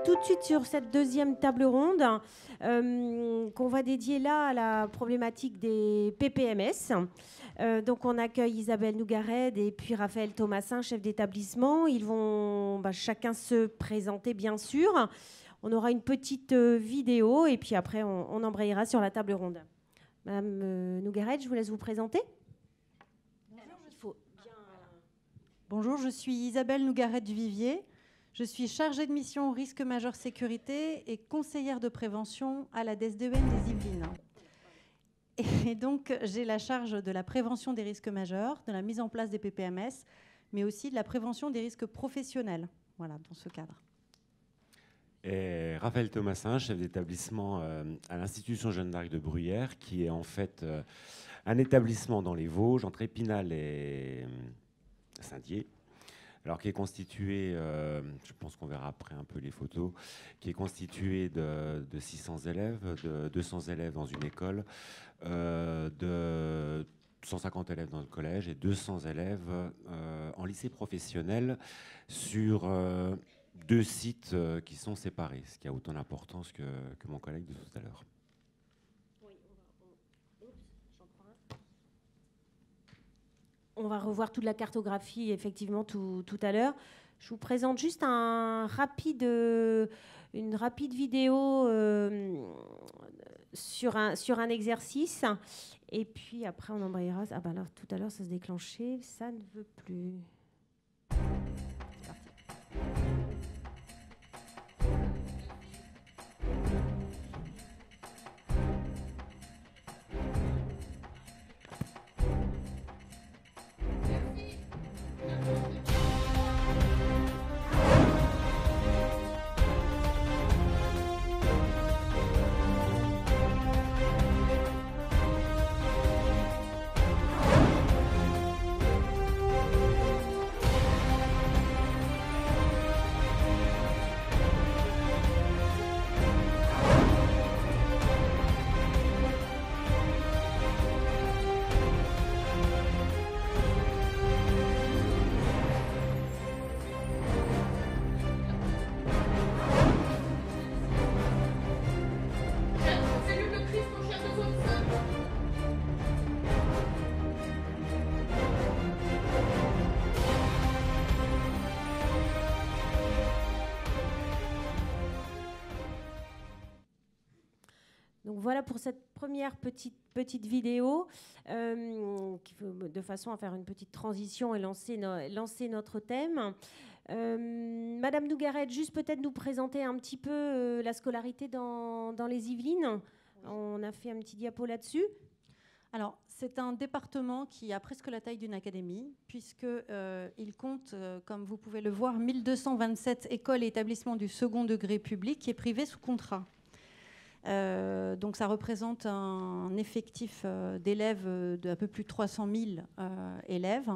tout de suite sur cette deuxième table ronde qu'on va dédier là à la problématique des PPMS. Donc on accueille Isabelle Nougared et puis Raphaël Thomassin, chef d'établissement. Ils vont chacun se présenter bien sûr. On aura une petite vidéo et puis après on embrayera sur la table ronde. Madame Nougared, je vous laisse vous présenter. Bonjour, je suis Isabelle Nougared du Vivier. Je suis chargée de mission risque majeur sécurité et conseillère de prévention à la DSDEN des Yvelines. Et donc, j'ai la charge de la prévention des risques majeurs, de la mise en place des PPMS, mais aussi de la prévention des risques professionnels, voilà, dans ce cadre. Et Raphaël Thomassin, chef d'établissement à l'Institution Jeanne d'Arc de Bruyères, qui est en fait un établissement dans les Vosges, entre Épinal et Saint-Dié, alors qui est constitué, je pense qu'on verra après un peu les photos, qui est constitué de 600 élèves, de 200 élèves dans une école, de 150 élèves dans le collège et 200 élèves en lycée professionnel sur 2 sites qui sont séparés, ce qui a autant d'importance que mon collègue de tout à l'heure. On va revoir toute la cartographie, effectivement, tout à l'heure. Je vous présente juste une rapide vidéo sur un exercice. Et puis après, on embrayera. Ah ben là, tout à l'heure, ça se déclenchait. Ça ne veut plus. C'est parti. Donc voilà pour cette première petite vidéo, de façon à faire une petite transition et lancer notre thème. Madame Nougared, juste peut-être nous présenter un petit peu la scolarité dans les Yvelines. On a fait un petit diapo là-dessus. Alors, c'est un département qui a presque la taille d'une académie, puisqu'il compte, comme vous pouvez le voir, 1227 écoles et établissements du second degré public et privé sous contrat. Donc ça représente un effectif d'élèves de un peu plus de 300 000 élèves.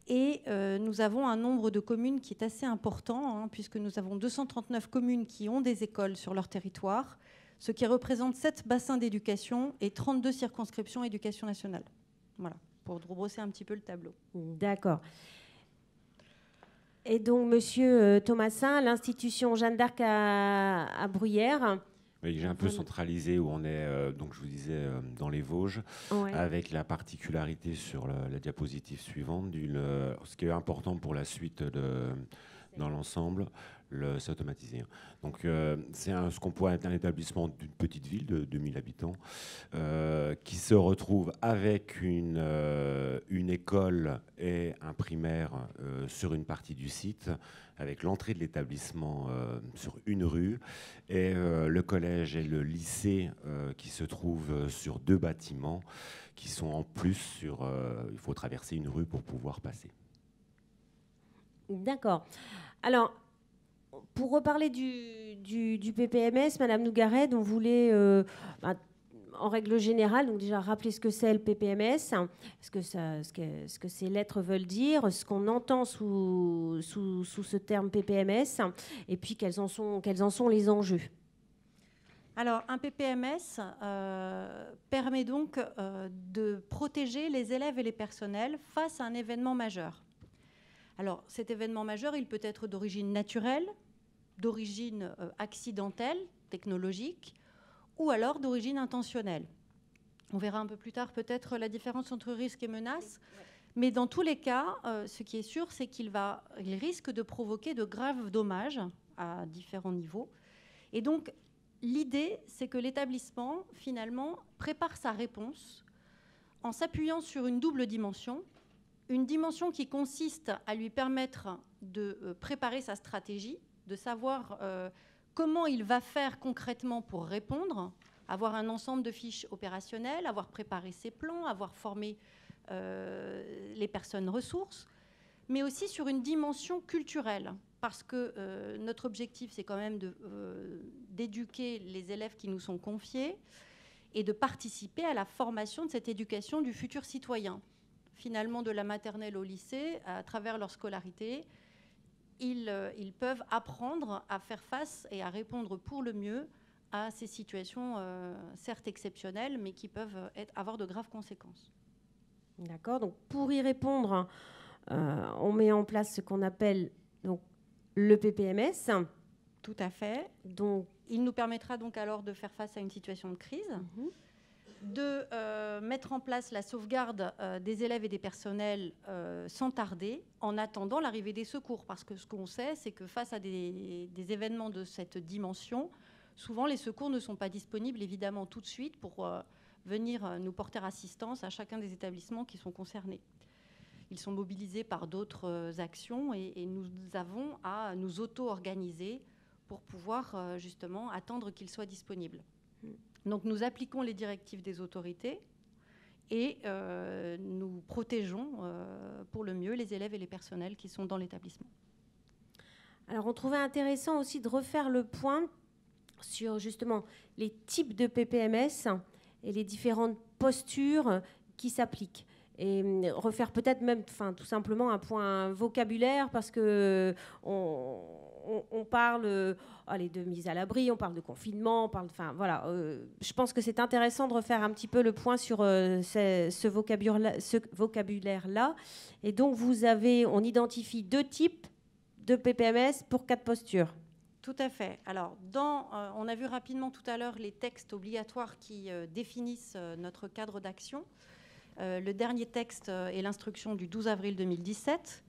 Et nous avons un nombre de communes qui est assez important, puisque nous avons 239 communes qui ont des écoles sur leur territoire, ce qui représente 7 bassins d'éducation et 32 circonscriptions éducation nationale. Voilà, pour brosser un petit peu le tableau. D'accord. Et donc, monsieur Thomassin, l'Institution Jeanne d'Arc à Bruyères. Oui, j'ai un peu centralisé où on est, donc je vous disais, dans les Vosges, ouais, avec la particularité sur la diapositive suivante, ce qui est important pour la suite dans l'ensemble, c'est automatisé. Donc c'est ce qu'on pourrait être un établissement d'une petite ville de 2000 habitants qui se retrouve avec une école et un primaire sur une partie du site, avec l'entrée de l'établissement sur une rue, et le collège et le lycée qui se trouvent sur 2 bâtiments qui sont en plus il faut traverser une rue pour pouvoir passer. D'accord. Alors, pour reparler du PPMS, Madame Nougared, on voulait, en règle générale, donc déjà rappeler ce que c'est le PPMS, ce que ces lettres veulent dire, ce qu'on entend sous ce terme PPMS, et puis quels en sont les enjeux. Alors, un PPMS permet donc de protéger les élèves et les personnels face à un événement majeur. Alors, cet événement majeur, il peut être d'origine naturelle, d'origine accidentelle, technologique, ou alors d'origine intentionnelle. On verra un peu plus tard peut-être la différence entre risque et menace. Mais dans tous les cas, ce qui est sûr, c'est qu'il risque de provoquer de graves dommages à différents niveaux. Et donc, l'idée, c'est que l'établissement, finalement, prépare sa réponse en s'appuyant sur une double dimension. Une dimension qui consiste à lui permettre de préparer sa stratégie, de savoir comment il va faire concrètement pour répondre, avoir un ensemble de fiches opérationnelles, avoir préparé ses plans, avoir formé les personnes ressources, mais aussi sur une dimension culturelle, parce que notre objectif, c'est quand même d'éduquer les élèves qui nous sont confiés et de participer à la formation de cette éducation du futur citoyen. Finalement, de la maternelle au lycée, à travers leur scolarité, ils peuvent apprendre à faire face et à répondre pour le mieux à ces situations certes exceptionnelles, mais qui peuvent avoir de graves conséquences. D'accord. Donc, pour y répondre, on met en place ce qu'on appelle donc, le PPMS. Tout à fait. Donc, il nous permettra donc alors de faire face à une situation de crise, de mettre en place la sauvegarde des élèves et des personnels sans tarder, en attendant l'arrivée des secours. Parce que ce qu'on sait, c'est que face à des événements de cette dimension, souvent les secours ne sont pas disponibles évidemment tout de suite pour venir nous porter assistance à chacun des établissements qui sont concernés. Ils sont mobilisés par d'autres actions et nous avons à nous auto-organiser pour pouvoir justement attendre qu'ils soient disponibles. Donc nous appliquons les directives des autorités et nous protégeons pour le mieux les élèves et les personnels qui sont dans l'établissement. Alors on trouvait intéressant aussi de refaire le point sur justement les types de PPMS et les différentes postures qui s'appliquent. Et refaire peut-être même, tout simplement un point vocabulaire, parce que on parle de mise à l'abri, on parle de confinement, on parle, voilà. Je pense que c'est intéressant de refaire un petit peu le point sur ce vocabulaire-là. Et donc on identifie 2 types de PPMS pour 4 postures. Tout à fait. Alors, on a vu rapidement tout à l'heure les textes obligatoires qui définissent notre cadre d'action. Le dernier texte est l'instruction du 12 avril 2017.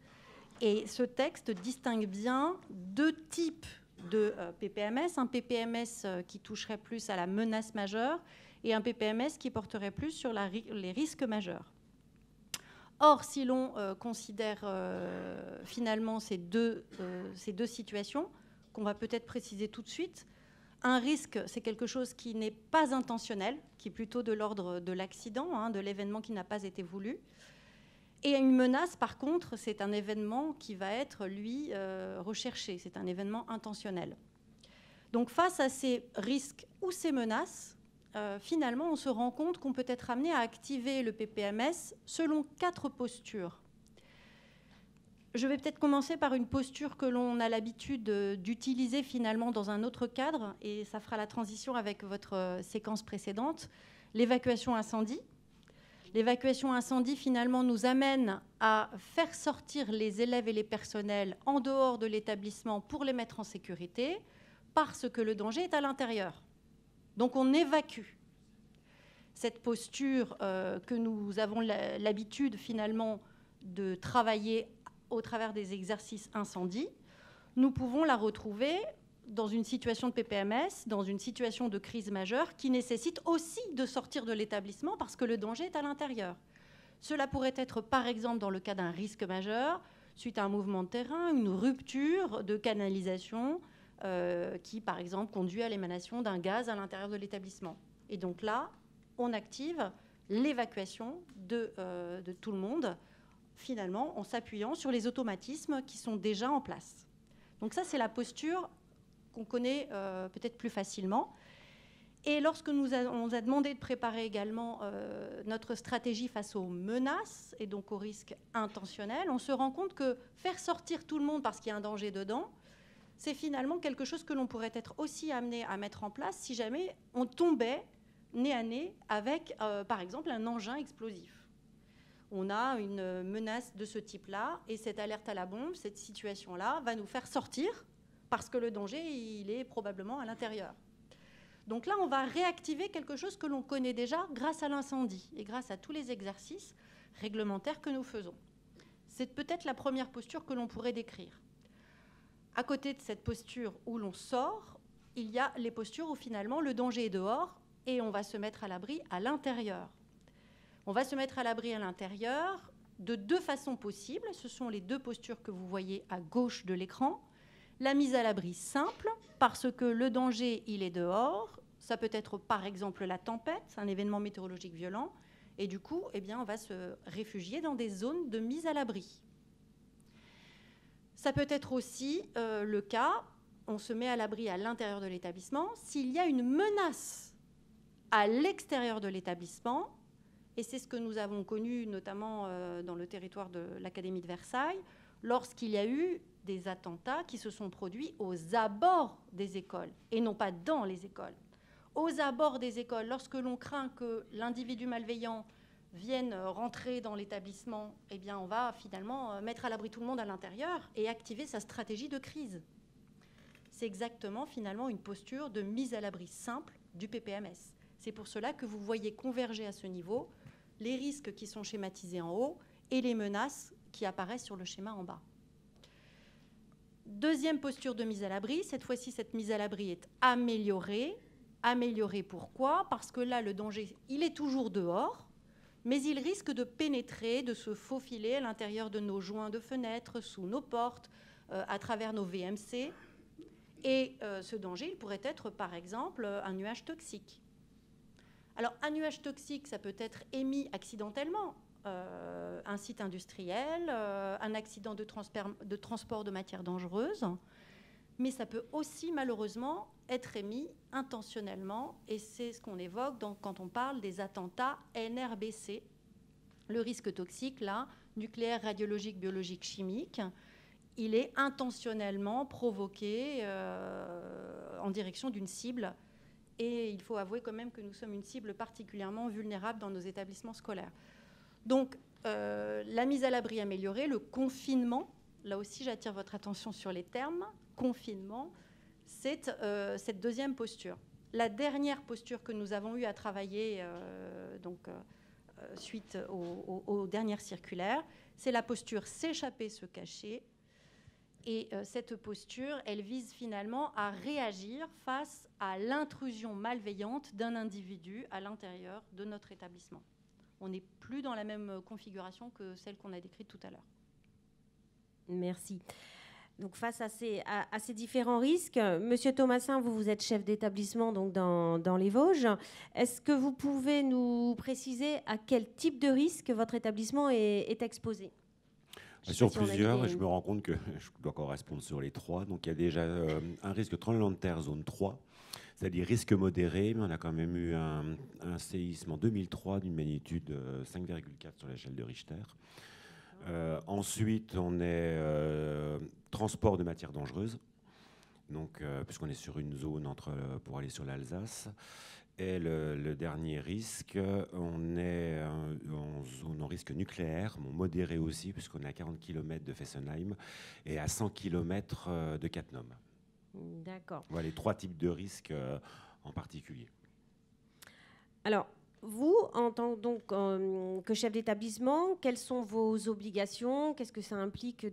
Et ce texte distingue bien 2 types de PPMS. Un PPMS qui toucherait plus à la menace majeure et un PPMS qui porterait plus sur les risques majeurs. Or, si l'on considère finalement ces deux situations, qu'on va peut-être préciser tout de suite. Un risque, c'est quelque chose qui n'est pas intentionnel, qui est plutôt de l'ordre de l'accident, de l'événement qui n'a pas été voulu. Et une menace, par contre, c'est un événement qui va être, lui, recherché. C'est un événement intentionnel. Donc, face à ces risques ou ces menaces, finalement, on se rend compte qu'on peut être amené à activer le PPMS selon 4 postures. Je vais peut-être commencer par une posture que l'on a l'habitude d'utiliser finalement dans un autre cadre, et ça fera la transition avec votre séquence précédente, l'évacuation incendie. L'évacuation incendie finalement nous amène à faire sortir les élèves et les personnels en dehors de l'établissement pour les mettre en sécurité, parce que le danger est à l'intérieur. Donc on évacue. Cette posture que nous avons l'habitude finalement de travailler au travers des exercices incendie, nous pouvons la retrouver dans une situation de PPMS, dans une situation de crise majeure qui nécessite aussi de sortir de l'établissement parce que le danger est à l'intérieur. Cela pourrait être par exemple dans le cas d'un risque majeur, suite à un mouvement de terrain, une rupture de canalisation qui par exemple conduit à l'émanation d'un gaz à l'intérieur de l'établissement. Et donc là, on active l'évacuation de tout le monde, finalement en s'appuyant sur les automatismes qui sont déjà en place. Donc ça, c'est la posture qu'on connaît peut-être plus facilement. Et lorsque on nous a demandé de préparer également notre stratégie face aux menaces et donc aux risques intentionnels, on se rend compte que faire sortir tout le monde parce qu'il y a un danger dedans, c'est finalement quelque chose que l'on pourrait être aussi amené à mettre en place si jamais on tombait nez à nez avec, par exemple, un engin explosif. On a une menace de ce type-là, et cette alerte à la bombe, cette situation-là, va nous faire sortir parce que le danger, il est probablement à l'intérieur. Donc là, on va réactiver quelque chose que l'on connaît déjà grâce à l'incendie et grâce à tous les exercices réglementaires que nous faisons. C'est peut-être la première posture que l'on pourrait décrire. À côté de cette posture où l'on sort, il y a les postures où finalement le danger est dehors et on va se mettre à l'abri à l'intérieur. On va se mettre à l'abri à l'intérieur de deux façons possibles. Ce sont les deux postures que vous voyez à gauche de l'écran. La mise à l'abri simple, parce que le danger, il est dehors. Ça peut être par exemple la tempête, un événement météorologique violent. Et du coup, eh bien, on va se réfugier dans des zones de mise à l'abri. Ça peut être aussi le cas, on se met à l'abri à l'intérieur de l'établissement. S'il y a une menace à l'extérieur de l'établissement, et c'est ce que nous avons connu notamment dans le territoire de l'Académie de Versailles, lorsqu'il y a eu des attentats qui se sont produits aux abords des écoles, et non pas dans les écoles. Aux abords des écoles, lorsque l'on craint que l'individu malveillant vienne rentrer dans l'établissement, eh bien, on va finalement mettre à l'abri tout le monde à l'intérieur et activer sa stratégie de crise. C'est exactement finalement une posture de mise à l'abri simple du PPMS. C'est pour cela que vous voyez converger à ce niveau les risques qui sont schématisés en haut et les menaces qui apparaissent sur le schéma en bas. Deuxième posture de mise à l'abri. Cette fois-ci, cette mise à l'abri est améliorée. Améliorée pourquoi? Parce que là, le danger, il est toujours dehors, mais il risque de pénétrer, de se faufiler à l'intérieur de nos joints de fenêtres, sous nos portes, à travers nos VMC. Et ce danger, il pourrait être, par exemple, un nuage toxique. Alors, un nuage toxique, ça peut être émis accidentellement. Un site industriel, un accident de transport de matières dangereuses, mais ça peut aussi malheureusement être émis intentionnellement, et c'est ce qu'on évoque quand on parle des attentats NRBC. Le risque toxique, là, nucléaire, radiologique, biologique, chimique, il est intentionnellement provoqué en direction d'une cible, et il faut avouer quand même que nous sommes une cible particulièrement vulnérable dans nos établissements scolaires. Donc, la mise à l'abri améliorée, le confinement, là aussi j'attire votre attention sur les termes, confinement, c'est cette deuxième posture. La dernière posture que nous avons eu à travailler suite aux dernières circulaires, c'est la posture s'échapper, se cacher. Et cette posture, elle vise finalement à réagir face à l'intrusion malveillante d'un individu à l'intérieur de notre établissement. On n'est plus dans la même configuration que celle qu'on a décrite tout à l'heure. Merci. Donc, face à ces différents risques, Monsieur Thomasin, vous êtes chef d'établissement donc dans les Vosges. Est-ce que vous pouvez nous préciser à quel type de risque votre établissement est exposé? Sur plusieurs, je me rends compte que je dois correspondre sur les trois. Donc, il y a déjà un risque tremblement de terre zone 3, c'est-à-dire risque modéré, mais on a quand même eu un séisme en 2003 d'une magnitude 5,4 sur l'échelle de Richter. Ensuite, on est transport de matières dangereuses, donc, puisqu'on est sur une zone pour aller sur l'Alsace. Et le dernier risque, on est en zone en risque nucléaire, modéré aussi, puisqu'on est à 40 km de Fessenheim et à 100 km de Cattenom. D'accord. Voilà les trois types de risques en particulier. Alors, vous, en tant que chef d'établissement, quelles sont vos obligations? Qu'est-ce que ça implique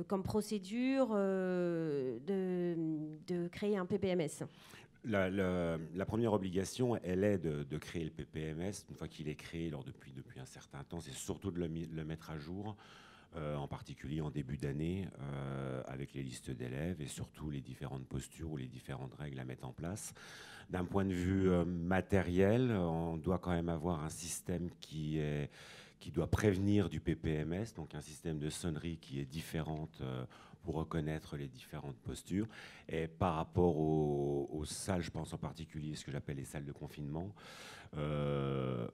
comme procédure de créer un PPMS? La première obligation, elle est de créer le PPMS. Une fois qu'il est créé, depuis un certain temps, c'est surtout de le mettre à jour, en particulier en début d'année, avec les listes d'élèves et surtout les différentes postures ou les différentes règles à mettre en place. D'un point de vue matériel, on doit quand même avoir un système qui doit prévenir du PPMS, donc un système de sonnerie qui est différente pour reconnaître les différentes postures. Et par rapport aux salles, je pense en particulier ce que j'appelle les salles de confinement,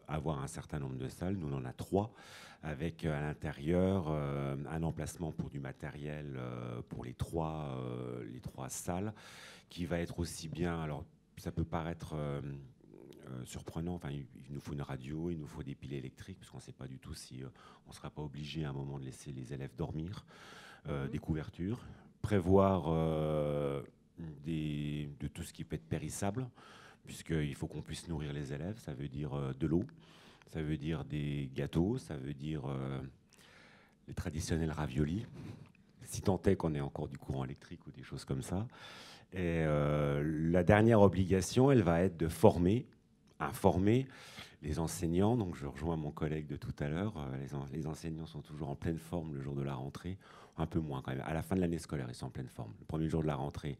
avoir un certain nombre de salles, nous on en a 3, avec à l'intérieur un emplacement pour du matériel pour les trois salles, qui va être aussi bien, alors ça peut paraître surprenant, enfin, il nous faut une radio, il nous faut des piles électriques, parce qu'on ne sait pas du tout si on ne sera pas obligé à un moment de laisser les élèves dormir, des couvertures, prévoir de tout ce qui peut être périssable, puisqu'il faut qu'on puisse nourrir les élèves. Ça veut dire de l'eau, ça veut dire des gâteaux, ça veut dire les traditionnels raviolis, si tant est qu'on ait encore du courant électrique ou des choses comme ça. Et la dernière obligation, elle va être de informer les enseignants. Donc je rejoins mon collègue de tout à l'heure. Les enseignants sont toujours en pleine forme le jour de la rentrée, un peu moins quand même. À la fin de l'année scolaire, ils sont en pleine forme. Le premier jour de la rentrée,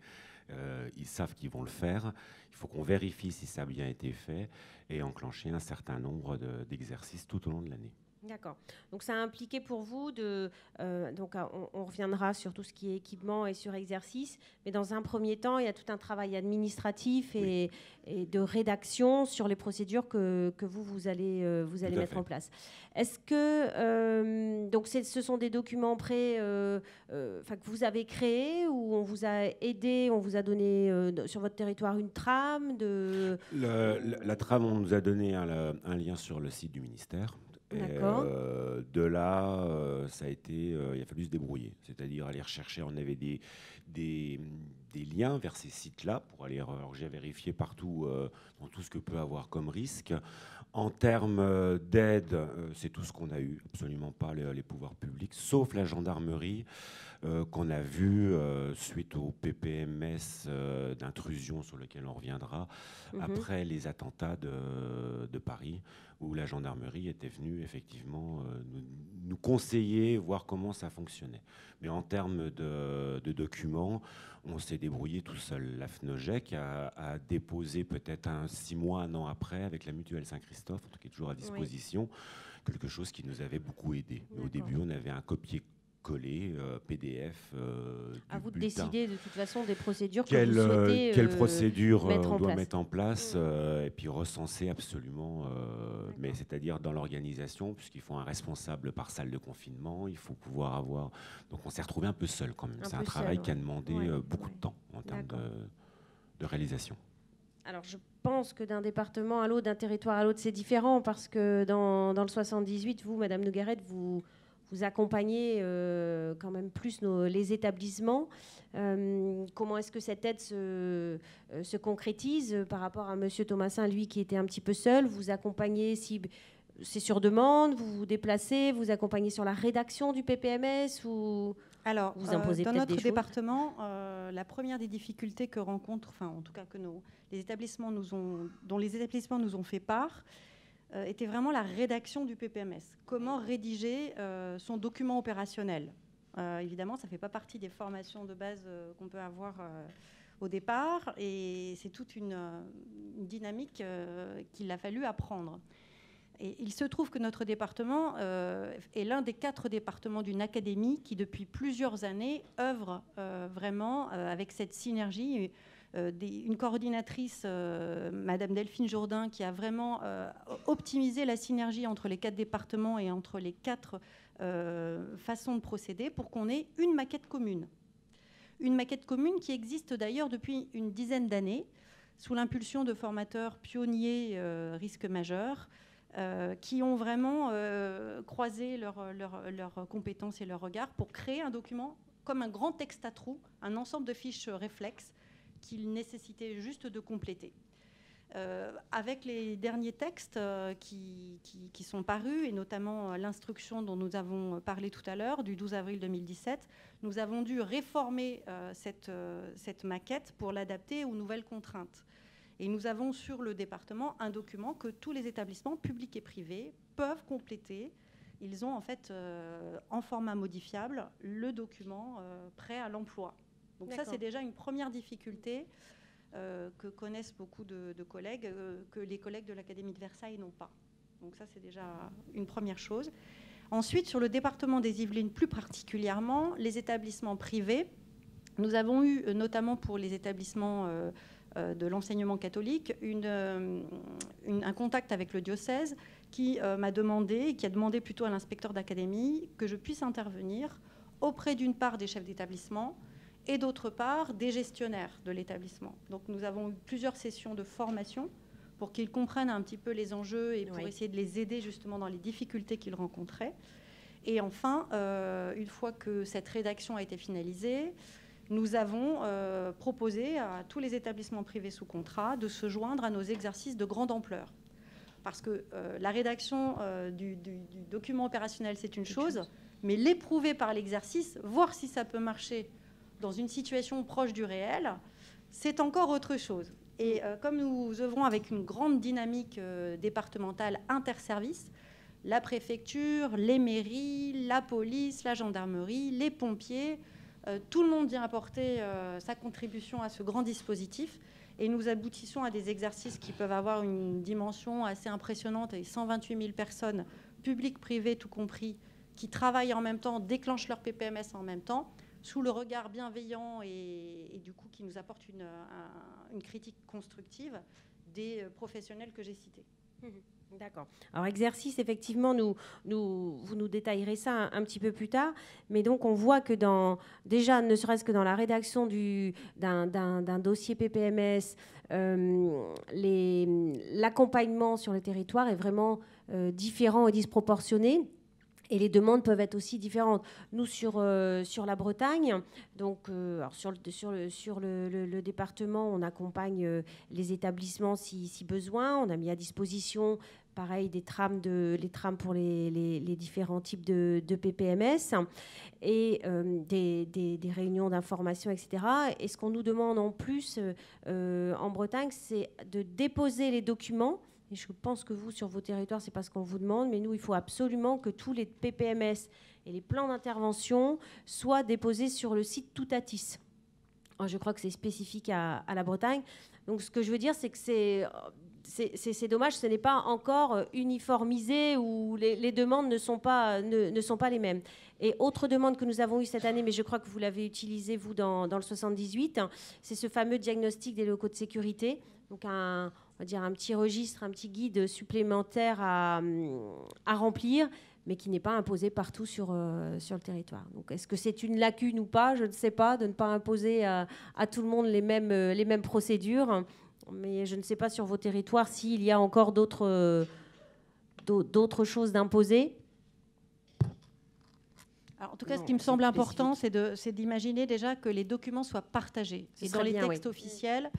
ils savent qu'ils vont le faire. Il faut qu'on vérifie si ça a bien été fait et enclencher un certain nombre d'exercices tout au long de l'année. D'accord. Donc ça a impliqué pour vous donc on reviendra sur tout ce qui est équipement et sur exercice, mais dans un premier temps, il y a tout un travail administratif et de rédaction sur les procédures que vous allez mettre en place. Est-ce que donc ce sont des documents prêts que vous avez créés ou on vous a aidé, on vous a donné sur votre territoire une trame La trame, on nous a donné un lien sur le site du ministère. De là, ça a été, il a fallu se débrouiller, c'est-à-dire aller rechercher. On avait des liens vers ces sites-là pour aller vérifier partout dans tout ce que peut avoir comme risque. En termes d'aide, c'est tout ce qu'on a eu, absolument pas les pouvoirs publics, sauf la gendarmerie qu'on a vu suite au PPMS d'intrusion sur lequel on reviendra après les attentats de Paris, où la gendarmerie était venue effectivement nous conseiller, voir comment ça fonctionnait. Mais en termes de documents, on s'est débrouillé tout seul. La FNOGEC a déposé peut-être 6 mois, 1 an après, avec la Mutuelle Saint-Christophe, qui est toujours à disposition, quelque chose qui nous avait beaucoup aidé. Au début, on avait un copier-coller PDF. À vous de décider de toute façon des procédures que vous souhaitez quelle procédure on doit mettre en place et puis recenser absolument, mais c'est-à-dire dans l'organisation, puisqu'il faut un responsable par salle de confinement, il faut pouvoir avoir... Donc on s'est retrouvé un peu seul quand même. C'est un travail qui a demandé beaucoup de temps en termes de réalisation. Alors je pense que d'un département à l'autre, d'un territoire à l'autre, c'est différent parce que dans le 78, vous, Madame Nogaret, vous accompagnez quand même plus les établissements. Comment est-ce que cette aide se concrétise par rapport à Monsieur Thomasin, lui, qui était un petit peu seul? Vous accompagnez, si c'est sur demande, vous vous déplacez, vous accompagnez sur la rédaction du PPMS ou... Alors, dans notre département, la première des difficultés que rencontrent, enfin en tout cas que dont les établissements nous ont fait part, était vraiment la rédaction du PPMS. Comment rédiger son document opérationnel. Évidemment, ça ne fait pas partie des formations de base qu'on peut avoir au départ, et c'est toute une dynamique qu'il a fallu apprendre. Et il se trouve que notre département est l'un des 4 départements d'une académie qui, depuis plusieurs années, œuvre vraiment avec cette synergie. Une coordinatrice, Madame Delphine Jourdain, qui a vraiment optimisé la synergie entre les 4 départements et entre les 4 façons de procéder pour qu'on ait une maquette commune. Une maquette commune qui existe d'ailleurs depuis une dizaine d'années, sous l'impulsion de formateurs pionniers risques majeurs, qui ont vraiment croisé leurs compétences et leurs regards pour créer un document comme un grand texte à trous, un ensemble de fiches réflexes qu'il nécessitait juste de compléter. Avec les derniers textes qui sont parus, et notamment l'instruction dont nous avons parlé tout à l'heure, du 12 avril 2017, nous avons dû réformer cette maquette pour l'adapter aux nouvelles contraintes. Et nous avons sur le département un document que tous les établissements publics et privés peuvent compléter. Ils ont en fait en format modifiable le document prêt à l'emploi. Donc ça, c'est déjà une première difficulté que connaissent beaucoup de collègues, que les collègues de l'Académie de Versailles n'ont pas. Donc ça, c'est déjà une première chose. Ensuite, sur le département des Yvelines plus particulièrement, les établissements privés, nous avons eu, notamment pour les établissements de l'enseignement catholique, un contact avec le diocèse qui m'a demandé, qui a demandé plutôt à l'inspecteur d'académie que je puisse intervenir auprès d'une part des chefs d'établissement et d'autre part des gestionnaires de l'établissement. Donc nous avons eu plusieurs sessions de formation pour qu'ils comprennent un petit peu les enjeux et pour essayer de les aider justement dans les difficultés qu'ils rencontraient. Et enfin, une fois que cette rédaction a été finalisée, nous avons proposé à tous les établissements privés sous contrat de se joindre à nos exercices de grande ampleur. Parce que la rédaction du document opérationnel, c'est une chose, mais l'éprouver par l'exercice, voir si ça peut marcher dans une situation proche du réel, c'est encore autre chose. Et comme nous œuvrons avec une grande dynamique départementale interservices, la préfecture, les mairies, la police, la gendarmerie, les pompiers, tout le monde vient apporter sa contribution à ce grand dispositif. Et nous aboutissons à des exercices qui peuvent avoir une dimension assez impressionnante, et 128 000 personnes, publiques, privées, tout compris, qui travaillent en même temps, déclenchent leur PPMS en même temps, sous le regard bienveillant et du coup qui nous apporte une critique constructive des professionnels que j'ai cités. D'accord. Alors, exercice, effectivement, vous nous détaillerez ça un petit peu plus tard. Mais donc, on voit que déjà, ne serait-ce que dans la rédaction d'un dossier PPMS, l'accompagnement sur le territoire est vraiment différent et disproportionné. Et les demandes peuvent être aussi différentes. Nous, sur la Bretagne, donc, alors sur le département, on accompagne les établissements si besoin. On a mis à disposition, pareil, les trams pour les différents types de PPMS et des réunions d'information, etc. Et ce qu'on nous demande en plus en Bretagne, c'est de déposer les documents. Et je pense que vous, sur vos territoires, ce n'est pas ce qu'on vous demande, mais nous, il faut absolument que tous les PPMS et les plans d'intervention soient déposés sur le site Toutatis. Alors, je crois que c'est spécifique à la Bretagne. Donc, ce que je veux dire, c'est que c'est dommage, ce n'est pas encore uniformisé ou les demandes ne sont pas les mêmes. Et autre demande que nous avons eue cette année, mais je crois que vous l'avez utilisée, vous, dans le 78, c'est ce fameux diagnostic des locaux de sécurité. Donc, on va dire un petit registre, un petit guide supplémentaire à remplir, mais qui n'est pas imposé partout sur le territoire. Donc, est-ce que c'est une lacune ou pas? Je ne sais pas, de ne pas imposer à tout le monde les mêmes procédures. Mais je ne sais pas sur vos territoires s'il y a encore d'autres choses d'imposer. En tout cas, ce qui me semble important, c'est d'imaginer déjà que les documents soient partagés. Et dans les textes officiels,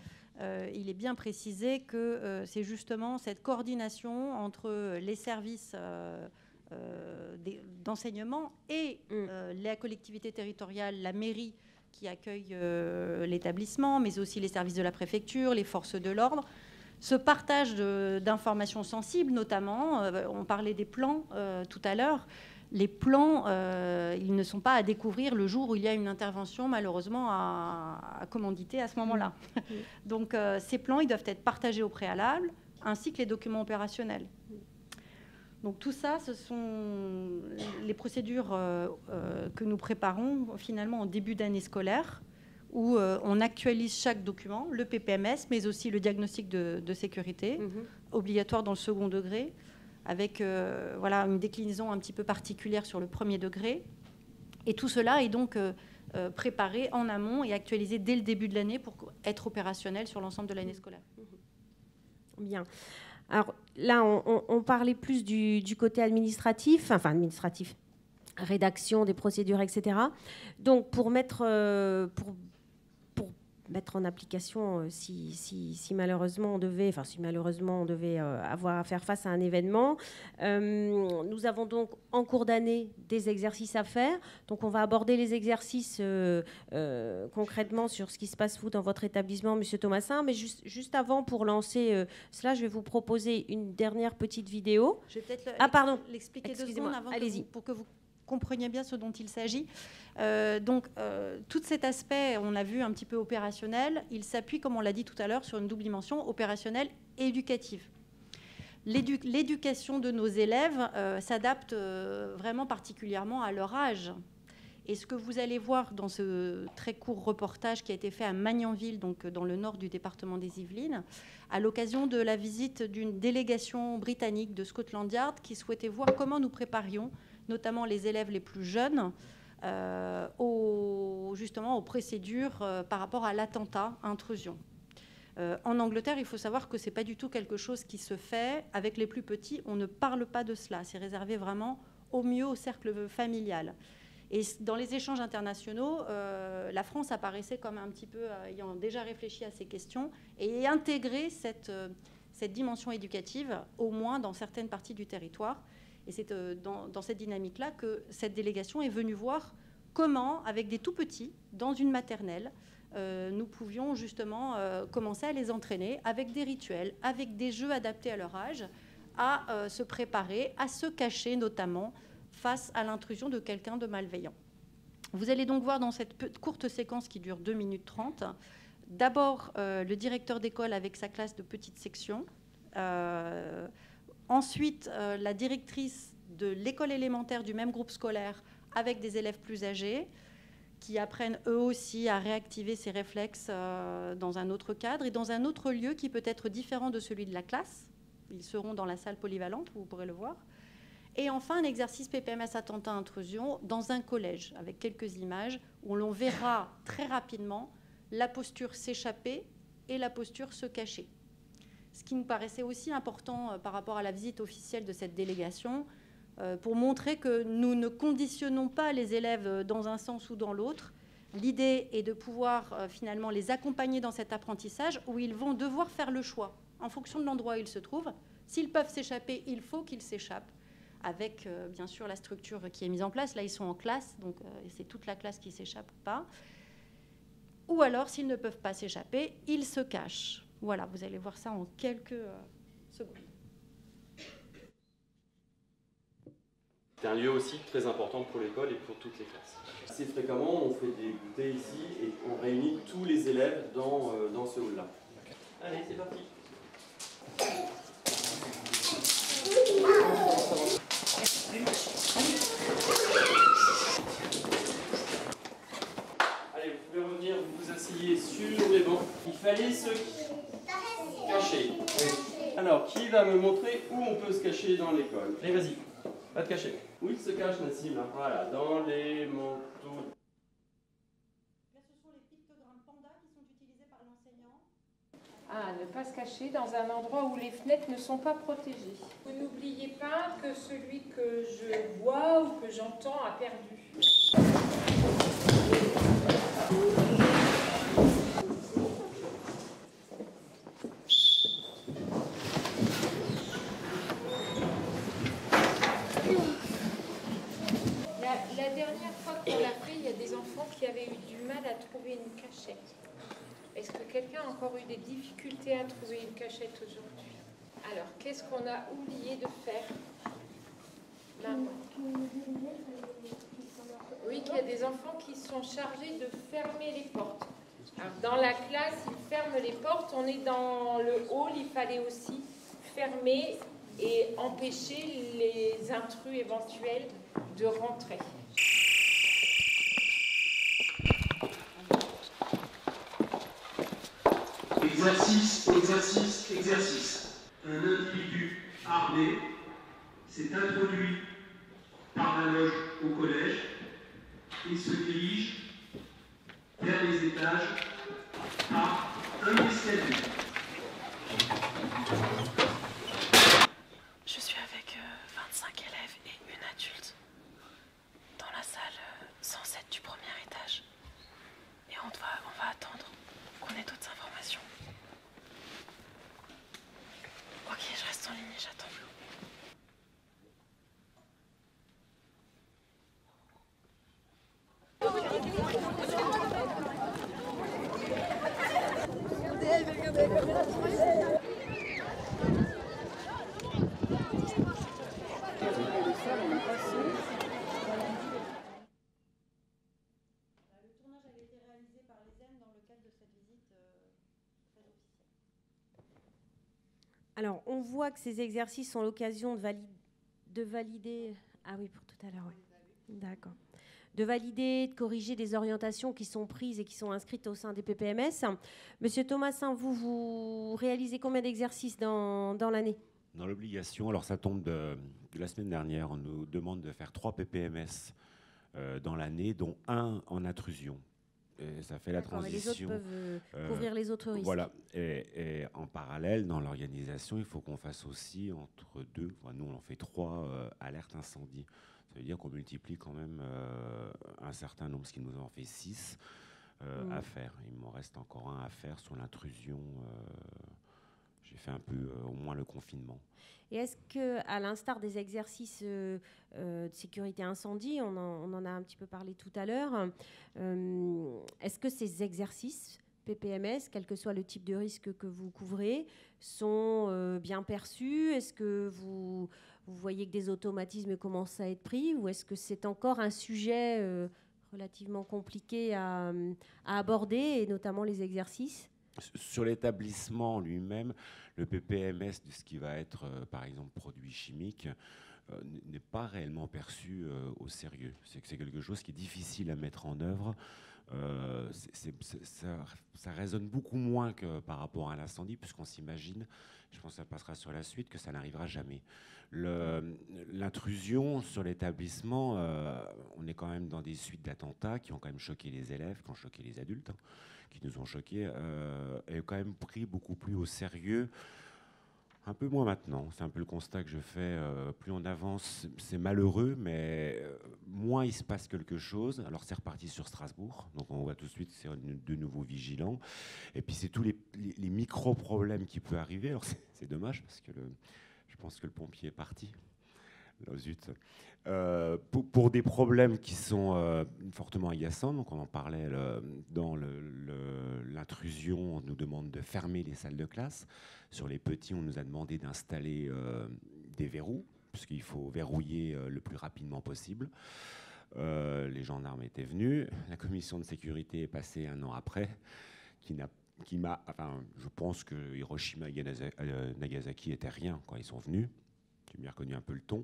il est bien précisé que c'est justement cette coordination entre les services d'enseignement et la collectivité territoriale, la mairie qui accueille l'établissement, mais aussi les services de la préfecture, les forces de l'ordre. Ce partage d'informations sensibles, notamment, on parlait des plans tout à l'heure. Les plans, ils ne sont pas à découvrir le jour où il y a une intervention, malheureusement, à commanditer à ce moment-là. Donc, ces plans, ils doivent être partagés au préalable, ainsi que les documents opérationnels. Donc, tout ça, ce sont les procédures que nous préparons, finalement, en début d'année scolaire, où on actualise chaque document, le PPMS, mais aussi le diagnostic de sécurité, obligatoire dans le second degré, avec voilà, une déclinaison un petit peu particulière sur le premier degré. Et tout cela est donc préparé en amont et actualisé dès le début de l'année pour être opérationnel sur l'ensemble de l'année scolaire. Bien. Alors là, on parlait plus du côté administratif, rédaction des procédures, etc. Donc, pour mettre en application si malheureusement on devait avoir à faire face à un événement. Nous avons donc en cours d'année des exercices à faire. Donc on va aborder les exercices concrètement sur ce qui se passe vous dans votre établissement, Monsieur Thomasin. Mais juste avant, pour lancer cela, je vais vous proposer une dernière petite vidéo. Je vais peut-être l'expliquer 2 secondes avant pour que vous compreniez bien ce dont il s'agit. Tout cet aspect, on a vu un petit peu opérationnel, il s'appuie, comme on l'a dit tout à l'heure, sur une double dimension opérationnelle et éducative. L'éducation de nos élèves s'adapte vraiment particulièrement à leur âge. Et ce que vous allez voir dans ce très court reportage qui a été fait à Magnanville, donc dans le nord du département des Yvelines, à l'occasion de la visite d'une délégation britannique de Scotland Yard qui souhaitait voir comment nous préparions notamment les élèves les plus jeunes, justement aux procédures par rapport à l'attentat, intrusion. En Angleterre, il faut savoir que ce n'est pas du tout quelque chose qui se fait avec les plus petits. On ne parle pas de cela. C'est réservé vraiment au mieux au cercle familial. Et dans les échanges internationaux, la France apparaissait comme un petit peu ayant déjà réfléchi à ces questions et intégré cette dimension éducative, au moins dans certaines parties du territoire. Et c'est dans cette dynamique-là que cette délégation est venue voir comment, avec des tout-petits, dans une maternelle, nous pouvions justement commencer à les entraîner avec des rituels, avec des jeux adaptés à leur âge, à se préparer, à se cacher notamment face à l'intrusion de quelqu'un de malveillant. Vous allez donc voir dans cette courte séquence qui dure 2 minutes 30, d'abord le directeur d'école avec sa classe de petite section, ensuite la directrice de l'école élémentaire du même groupe scolaire avec des élèves plus âgés qui apprennent eux aussi à réactiver ces réflexes dans un autre cadre et dans un autre lieu qui peut être différent de celui de la classe. Ils seront dans la salle polyvalente, vous pourrez le voir. Et enfin, un exercice PPMS attentat-intrusion dans un collège, avec quelques images, où l'on verra très rapidement la posture s'échapper et la posture se cacher. Ce qui nous paraissait aussi important par rapport à la visite officielle de cette délégation, pour montrer que nous ne conditionnons pas les élèves dans un sens ou dans l'autre. L'idée est de pouvoir finalement les accompagner dans cet apprentissage où ils vont devoir faire le choix en fonction de l'endroit où ils se trouvent. S'ils peuvent s'échapper, il faut qu'ils s'échappent, avec bien sûr la structure qui est mise en place. Là, ils sont en classe, donc c'est toute la classe qui s'échappe ou pas. Ou alors, s'ils ne peuvent pas s'échapper, ils se cachent. Voilà, vous allez voir ça en quelques secondes. C'est un lieu aussi très important pour l'école et pour toutes les classes. Assez fréquemment, on fait des goûters ici et on réunit tous les élèves dans ce hall-là. Allez, c'est parti. Allez, vous pouvez revenir, vous vous asseyez sur les bancs. Il fallait se cacher. Alors, qui va me montrer où on peut se cacher dans l'école? Allez, vas-y, va te cacher. Où il se cache, Nassim? Voilà, dans les manteaux. Là, ce sont les pictogrammes panda qui sont utilisés par l'enseignant. Ah, ne pas se cacher dans un endroit où les fenêtres ne sont pas protégées. Vous n'oubliez pas que celui que je vois ou que j'entends a perdu. La dernière fois qu'on l'a fait, il y a des enfants qui avaient eu du mal à trouver une cachette. Est-ce que quelqu'un a encore eu des difficultés à trouver une cachette aujourd'hui? Alors, qu'est-ce qu'on a oublié de faire? Oui, qu'il y a des enfants qui sont chargés de fermer les portes. Alors, dans la classe, ils ferment les portes. On est dans le hall, il fallait aussi fermer et empêcher les intrus éventuels de rentrer. Exercice, exercice, exercice. Un individu armé s'est introduit par la loge au collège et se dirige vers les étages par un escalier. Je suis avec 25 élèves et une adulte dans la salle 107 du premier étage. Et on va attendre qu'on ait d'autres informations. Ok, je reste en ligne, j'attends. Alors, on voit que ces exercices sont l'occasion de valider... Ah oui, pour tout à l'heure, oui. D'accord. De valider, de corriger des orientations qui sont prises et qui sont inscrites au sein des PPMS. Monsieur Thomasin, vous réalisez combien d'exercices dans l'année? Dans l'obligation, alors ça tombe de la semaine dernière, on nous demande de faire 3 PPMS dans l'année, dont 1 en intrusion. Et ça fait la transition. Et les autres peuvent couvrir les autres risques. Voilà. Et en parallèle, dans l'organisation, il faut qu'on fasse aussi entre 2, nous on en fait 3 alertes incendie. Ça veut dire qu'on multiplie quand même un certain nombre, ce qui nous en fait 6 à faire. Il m'en reste encore un à faire sur l'intrusion. J'ai fait un peu, au moins, le confinement. Et est-ce qu'à l'instar des exercices de sécurité incendie, on en a un petit peu parlé tout à l'heure, est-ce que ces exercices PPMS, quel que soit le type de risque que vous couvrez, sont bien perçus? Est-ce que vous voyez que des automatismes commencent à être pris, ou est-ce que c'est encore un sujet relativement compliqué à aborder, et notamment les exercices? Sur l'établissement lui-même, le PPMS de ce qui va être, par exemple, produit chimique, n'est pas réellement perçu au sérieux. C'est que c'est quelque chose qui est difficile à mettre en œuvre. Ça résonne beaucoup moins que par rapport à l'incendie, puisqu'on s'imagine, je pense que ça passera sur la suite, que ça n'arrivera jamais. L'intrusion sur l'établissement, on est quand même dans des suites d'attentats qui ont quand même choqué les élèves, qui ont choqué les adultes, hein, qui nous ont choqués, est quand même pris beaucoup plus au sérieux. Un peu moins maintenant, c'est un peu le constat que je fais. Plus on avance, c'est malheureux, mais moins il se passe quelque chose. Alors c'est reparti sur Strasbourg, donc on voit tout de suite que c'est de nouveau vigilant. Et puis c'est tous les micro-problèmes qui peuvent arriver. Alors c'est dommage, parce que je pense que le pompier est parti. Là, zut. Pour des problèmes qui sont fortement agaçants, donc on en parlait dans l'intrusion, on nous demande de fermer les salles de classe. Sur les petits, on nous a demandé d'installer des verrous, puisqu'il faut verrouiller le plus rapidement possible. Les gendarmes étaient venus, la commission de sécurité est passée 1 an après, je pense que Hiroshima et Nagasaki étaient rien quand ils sont venus. J'ai bien reconnu un peu le ton,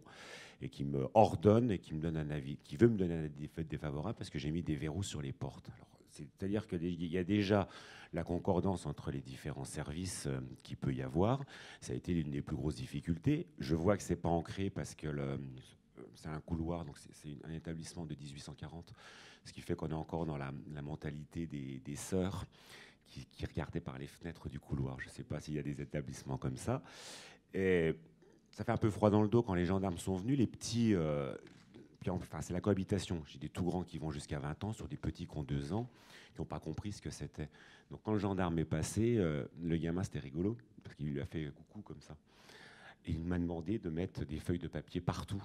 et qui me ordonne et qui veut me donner un avis défavorable parce que j'ai mis des verrous sur les portes. C'est-à-dire qu'il y a déjà la concordance entre les différents services qu'il peut y avoir. Ça a été l'une des plus grosses difficultés. Je vois que c'est pas ancré parce que c'est un couloir, donc c'est un établissement de 1840, ce qui fait qu'on est encore dans la mentalité des sœurs qui regardaient par les fenêtres du couloir. Je ne sais pas s'il y a des établissements comme ça. Et ça fait un peu froid dans le dos quand les gendarmes sont venus. Les petits, c'est la cohabitation. J'ai des tout grands qui vont jusqu'à 20 ans sur des petits qui ont 2 ans, qui n'ont pas compris ce que c'était. Donc quand le gendarme est passé, le gamin, c'était rigolo, parce qu'il lui a fait coucou comme ça. Et il m'a demandé de mettre des feuilles de papier partout,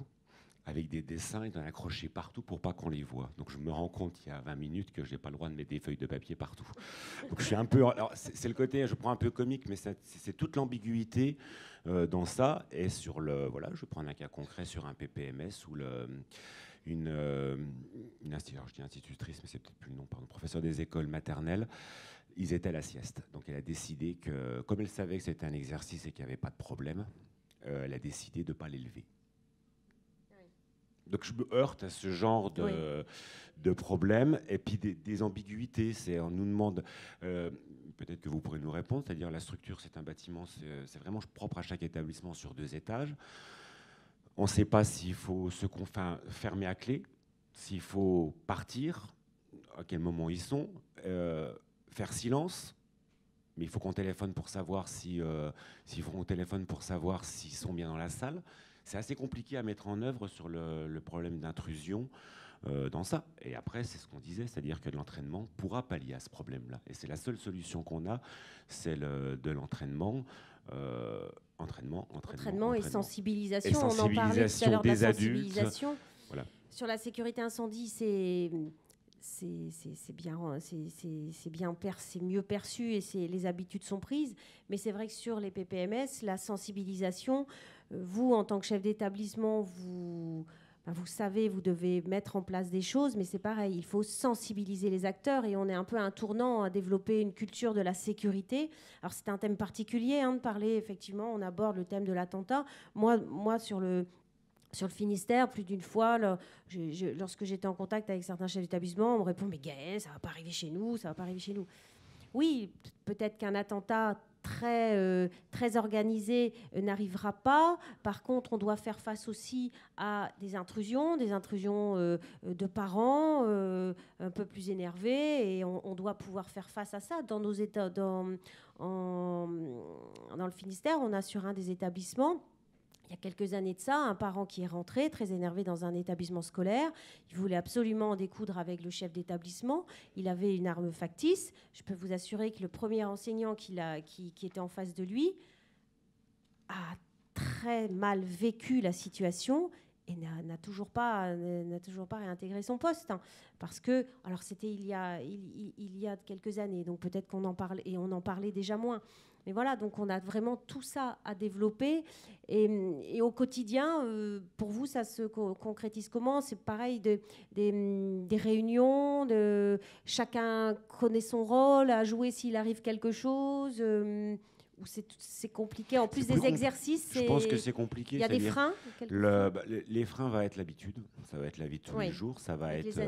avec des dessins, et d'en accrocher partout pour pas qu'on les voit. Donc je me rends compte il y a 20 minutes que je n'ai pas le droit de mettre des feuilles de papier partout. Donc je suis un peu... Alors c'est le côté, je prends un peu comique, mais c'est toute l'ambiguïté dans ça. Et sur voilà, je prends un cas concret sur un PPMS où une institutrice, mais c'est peut-être plus le nom, pardon, professeur des écoles maternelles, ils étaient à la sieste. Donc elle a décidé que, comme elle savait que c'était un exercice et qu'il n'y avait pas de problème, elle a décidé de ne pas l'élever. Donc je me heurte à ce genre de problème, et puis des ambiguïtés. On nous demande, peut-être que vous pourrez nous répondre, c'est-à-dire la structure, c'est un bâtiment, c'est vraiment propre à chaque établissement sur 2 étages. On ne sait pas s'il faut fermer à clé, s'il faut partir, à quel moment ils sont, faire silence. Mais il faut qu'on téléphone pour savoir s'ils sont bien dans la salle. C'est assez compliqué à mettre en œuvre sur le problème d'intrusion dans ça. Et après, c'est ce qu'on disait, c'est-à-dire que l'entraînement pourra pallier à ce problème-là. Et c'est la seule solution qu'on a, c'est de l'entraînement. Entraînement et sensibilisation. On en parlait tout à l'heure de la sensibilisation. Adultes. Voilà. Sur la sécurité incendie, c'est mieux perçu et les habitudes sont prises. Mais c'est vrai que sur les PPMS, la sensibilisation, vous, en tant que chef d'établissement, vous savez, vous devez mettre en place des choses, mais c'est pareil, il faut sensibiliser les acteurs, et on est un peu à un tournant à développer une culture de la sécurité. Alors c'est un thème particulier de parler, effectivement, on aborde le thème de l'attentat. Moi sur le Finistère, plus d'une fois, lorsque j'étais en contact avec certains chefs d'établissement, on me répond « Mais Gaëlle, ça ne va pas arriver chez nous, ça ne va pas arriver chez nous. » Oui, peut-être qu'un attentat très organisé n'arrivera pas. Par contre, on doit faire face aussi à des intrusions de parents un peu plus énervés, et on doit pouvoir faire face à ça. Dans nos états, dans le Finistère, on a sur un des établissements il y a quelques années de ça, un parent qui est rentré très énervé dans un établissement scolaire. Il voulait absolument en découdre avec le chef d'établissement. Il avait une arme factice. Je peux vous assurer que le premier enseignant qui était en face de lui a très mal vécu la situation et n'a toujours pas réintégré son poste. Parce que, alors c'était il y a quelques années, donc peut-être qu'on en parle, et on en parlait déjà moins. Mais voilà, donc on a vraiment tout ça à développer. Et au quotidien, pour vous, ça se concrétise comment? C'est pareil, des réunions, chacun connaît son rôle, à jouer s'il arrive quelque chose ou c'est compliqué. En plus des exercices, je pense que c'est compliqué. Il y a des freins. Les freins va être l'habitude. Ça va être la vie de tous les jours. Ça va être.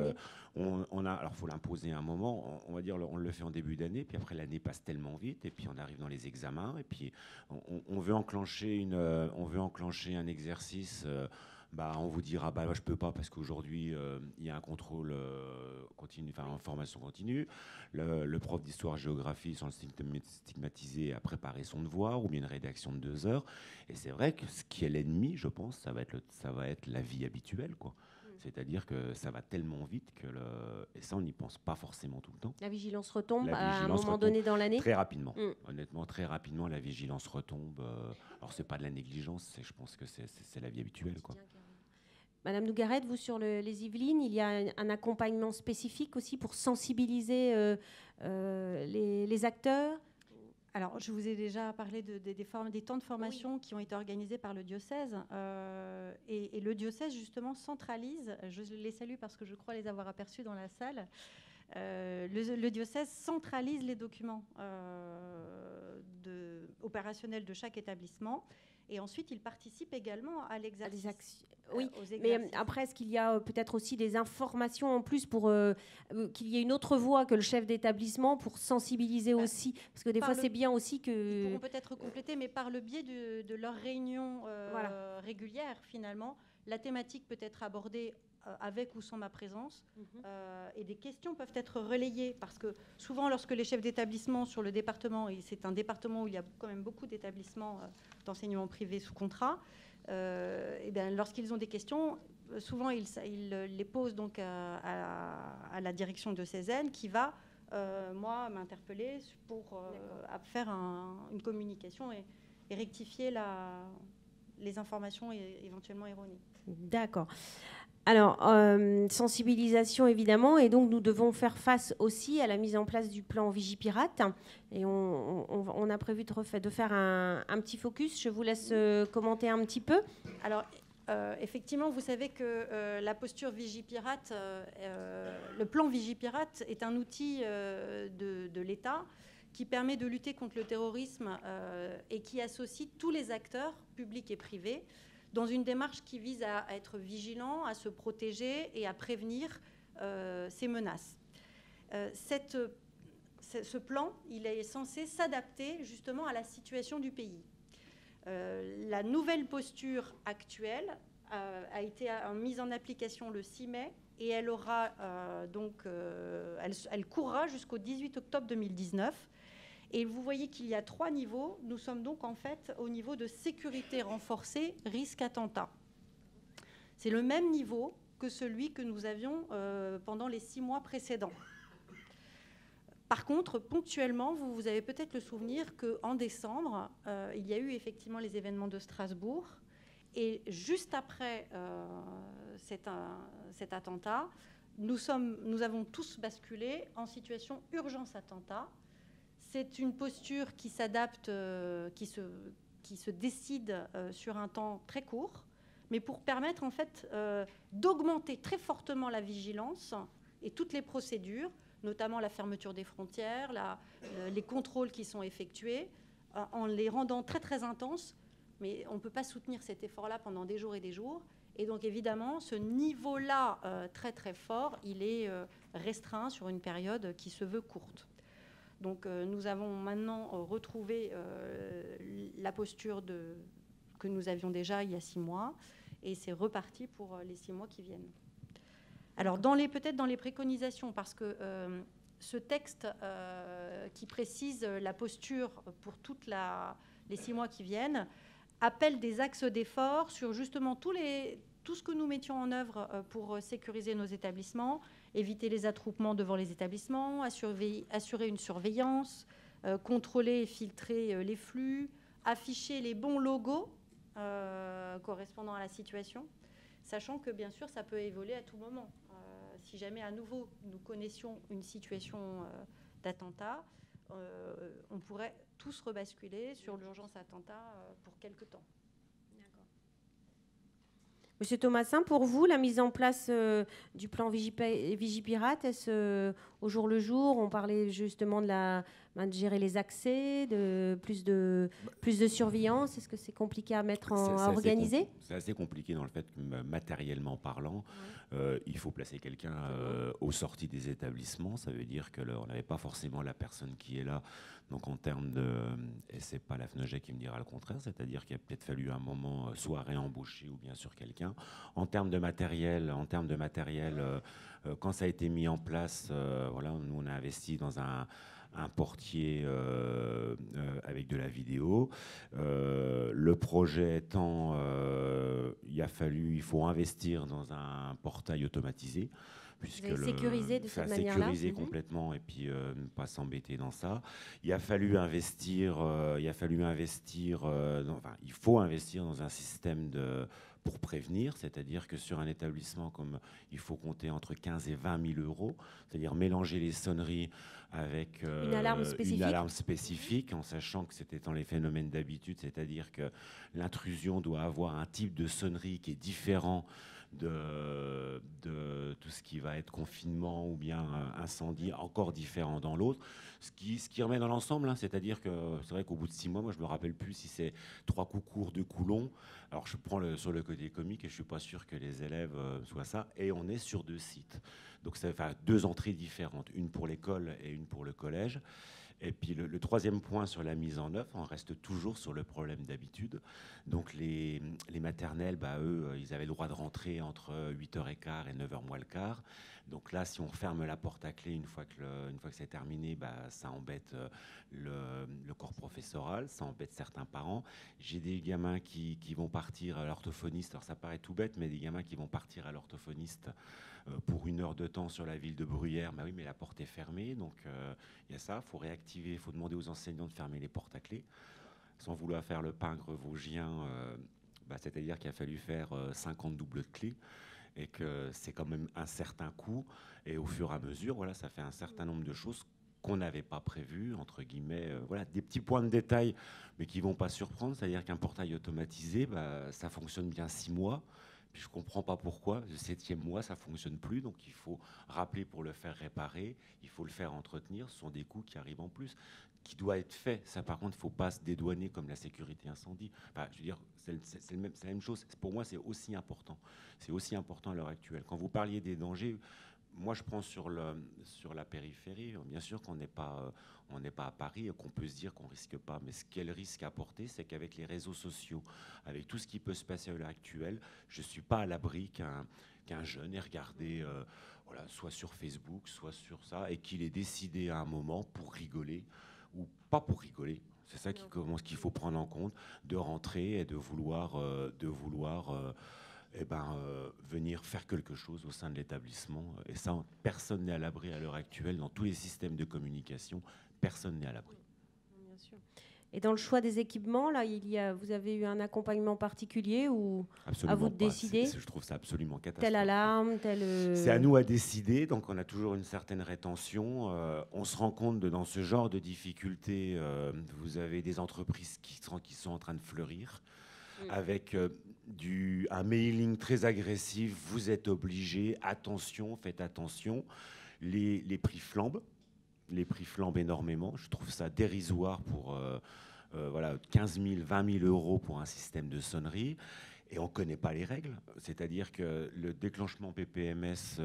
Alors, faut l'imposer à un moment. On va dire, on le fait en début d'année, puis après l'année passe tellement vite, et puis on arrive dans les examens, et puis on veut enclencher un exercice. On vous dira je peux pas parce qu'aujourd'hui il y a un contrôle continu, enfin en formation continue. Le prof d'histoire-géographie, sans le stigmatiser, a préparé son devoir ou bien une rédaction de 2 heures. Et c'est vrai que ce qui est l'ennemi, je pense, ça va être la vie habituelle, quoi. C'est-à-dire que ça va tellement vite et ça on n'y pense pas forcément tout le temps. La vigilance retombe à un moment donné dans l'année. Très rapidement. Honnêtement, très rapidement, la vigilance retombe. Alors c'est pas de la négligence, je pense que c'est la vie habituelle, quoi. Madame Nougaret, vous sur les Yvelines, il y a un accompagnement spécifique aussi pour sensibiliser les acteurs? Alors, je vous ai déjà parlé des temps de formation qui ont été organisés par le diocèse. Et le diocèse, justement, centralise, je les salue parce que je crois les avoir aperçus dans la salle, le diocèse centralise les documents opérationnels de chaque établissement. Et ensuite, il participe également à l'exercice. Oui, mais après, est-ce qu'il y a peut-être aussi des informations en plus pour qu'il y ait une autre voix que le chef d'établissement pour sensibiliser aussi? Parce que des fois, c'est bien aussi que... Ils pourront peut-être compléter, mais par le biais de leurs réunions régulières, finalement, la thématique peut être abordée avec ou sans ma présence, et des questions peuvent être relayées, parce que souvent lorsque les chefs d'établissement sur le département, et c'est un département où il y a quand même beaucoup d'établissements d'enseignement privé sous contrat, et bien, lorsqu'ils ont des questions, souvent ils les posent donc à la direction de Cézanne qui va moi m'interpeller pour faire une communication et rectifier les informations éventuellement erronées. D'accord. Alors, sensibilisation évidemment, et donc nous devons faire face aussi à la mise en place du plan Vigipirate. Et on a prévu de faire un petit focus. Je vous laisse commenter un petit peu. Alors, effectivement, vous savez que la posture Vigipirate, le plan Vigipirate est un outil de l'État qui permet de lutter contre le terrorisme et qui associe tous les acteurs, publics et privés, dans une démarche qui vise à être vigilant, à se protéger et à prévenir ces menaces. Ce plan, il est censé s'adapter justement à la situation du pays. La nouvelle posture actuelle a été mise en application le 6 mai et elle aura elle courra jusqu'au 18 octobre 2019. Et vous voyez qu'il y a 3 niveaux. Nous sommes donc en fait au niveau de sécurité renforcée, risque attentat. C'est le même niveau que celui que nous avions pendant les 6 mois précédents. Par contre, ponctuellement, vous avez peut-être le souvenir qu'en décembre, il y a eu effectivement les événements de Strasbourg. Et juste après cet attentat, nous avons tous basculé en situation urgence attentat. C'est une posture qui s'adapte, qui se décide sur un temps très court, mais pour permettre en fait d'augmenter très fortement la vigilance et toutes les procédures, notamment la fermeture des frontières, les contrôles qui sont effectués, en les rendant très très intenses. Mais on ne peut pas soutenir cet effort-là pendant des jours et des jours. Et donc évidemment, ce niveau-là très très fort, il est restreint sur une période qui se veut courte. Donc nous avons maintenant retrouvé la posture que nous avions déjà il y a 6 mois, et c'est reparti pour les 6 mois qui viennent. Alors peut-être dans les préconisations, parce que ce texte qui précise la posture pour toutes les 6 mois qui viennent appelle des axes d'effort sur justement tout ce que nous mettions en œuvre pour sécuriser nos établissements, éviter les attroupements devant les établissements, assurer une surveillance, contrôler et filtrer les flux, afficher les bons logos correspondant à la situation, sachant que bien sûr ça peut évoluer à tout moment. Si jamais à nouveau nous connaissions une situation d'attentat, on pourrait tous rebasculer sur l'urgence attentat pour quelque temps. Monsieur Thomasin, pour vous, la mise en place du plan Vigipirate, est-ce au jour le jour, on parlait justement de gérer les accès, plus de surveillance, est-ce que c'est compliqué à à organiser? C'est assez compliqué dans le fait que matériellement parlant, il faut placer quelqu'un aux sorties des établissements. Ça veut dire qu'on n'avait pas forcément la personne qui est là. Donc en termes de, et c'est pas la FNOGEC qui me dira le contraire, c'est-à-dire qu'il a peut-être fallu un moment soit réembaucher ou bien sûr quelqu'un. En termes de matériel, quand ça a été mis en place, voilà, nous on a investi dans un portier avec de la vidéo. Le projet étant, il faut investir dans un portail automatisé. Puisque sécurisé de cette manière-là. Sécuriser complètement et puis ne pas s'embêter dans ça. Il a fallu investir, il faut investir dans un système pour prévenir, c'est-à-dire que sur un établissement comme il faut compter entre 15 et 20 000 euros, c'est-à-dire mélanger les sonneries avec une alarme spécifique, en sachant que c'était dans les phénomènes d'habitude, c'est-à-dire que l'intrusion doit avoir un type de sonnerie qui est différent de tout ce qui va être confinement ou bien incendie, encore différent dans l'autre, ce qui remet dans l'ensemble, hein, c'est-à-dire que c'est vrai qu'au bout de 6 mois, moi je me rappelle plus si c'est 3 coups courts, 2 coups longs. Alors je prends sur le côté comique et je suis pas sûr que les élèves soient ça, et on est sur 2 sites, donc ça fait 2 entrées différentes, une pour l'école et une pour le collège. Et puis le troisième point sur la mise en œuvre, on reste toujours sur le problème d'habitude. Donc les maternelles, eux, ils avaient le droit de rentrer entre 8h15 et 9h moins le quart. Donc là, si on ferme la porte à clé une fois que c'est terminé, ça embête le corps professoral, ça embête certains parents. J'ai des gamins qui vont partir à l'orthophoniste. Alors ça paraît tout bête, mais des gamins qui vont partir à l'orthophoniste pour 1 heure de temps sur la ville de Bruyères. Oui, mais la porte est fermée, donc il y a ça. Il faut réactiver, il faut demander aux enseignants de fermer les portes à clé. Sans vouloir faire le pingre vosgien, c'est-à-dire qu'il a fallu faire 50 doubles de clés et que c'est quand même un certain coût. Et au fur et à mesure, voilà, ça fait un certain nombre de choses qu'on n'avait pas prévues, entre guillemets, voilà, des petits points de détail, mais qui ne vont pas surprendre. C'est-à-dire qu'un portail automatisé, ça fonctionne bien 6 mois. Puis je ne comprends pas pourquoi, le 7e mois, ça ne fonctionne plus. Donc il faut rappeler pour le faire réparer, il faut le faire entretenir. Ce sont des coûts qui arrivent en plus, qui doivent être faits. Ça, par contre, il ne faut pas se dédouaner comme la sécurité incendie. Enfin, je veux dire, c'est la même chose. Pour moi, c'est aussi important. C'est aussi important à l'heure actuelle. Quand vous parliez des dangers, moi, je prends sur la périphérie. Bien sûr qu'on n'est pas à Paris et qu'on peut se dire qu'on ne risque pas. Mais ce qu'elle risque à porter, c'est qu'avec les réseaux sociaux, avec tout ce qui peut se passer à l'heure actuelle, je ne suis pas à l'abri qu'un jeune ait regardé, soit sur Facebook, soit sur ça, et qu'il ait décidé à un moment, pour rigoler, ou pas pour rigoler, c'est ça qu'il faut prendre en compte, de rentrer et de vouloir venir faire quelque chose au sein de l'établissement. Et ça, personne n'est à l'abri à l'heure actuelle. Dans tous les systèmes de communication, personne n'est à l'abri. Bien sûr. Et dans le choix des équipements, là, vous avez eu un accompagnement particulier ou absolument à vous de décider? Je trouve ça absolument catastrophique. Telle alarme, C'est à nous à décider, donc on a toujours une certaine rétention. On se rend compte dans ce genre de difficultés, vous avez des entreprises qui sont en train de fleurir. Avec un mailing très agressif, vous êtes obligé, attention, faites attention. Les prix flambent. Les prix flambent énormément. Je trouve ça dérisoire pour 15 000, 20 000 euros pour un système de sonnerie. Et on ne connaît pas les règles. C'est-à-dire que le déclenchement PPMS,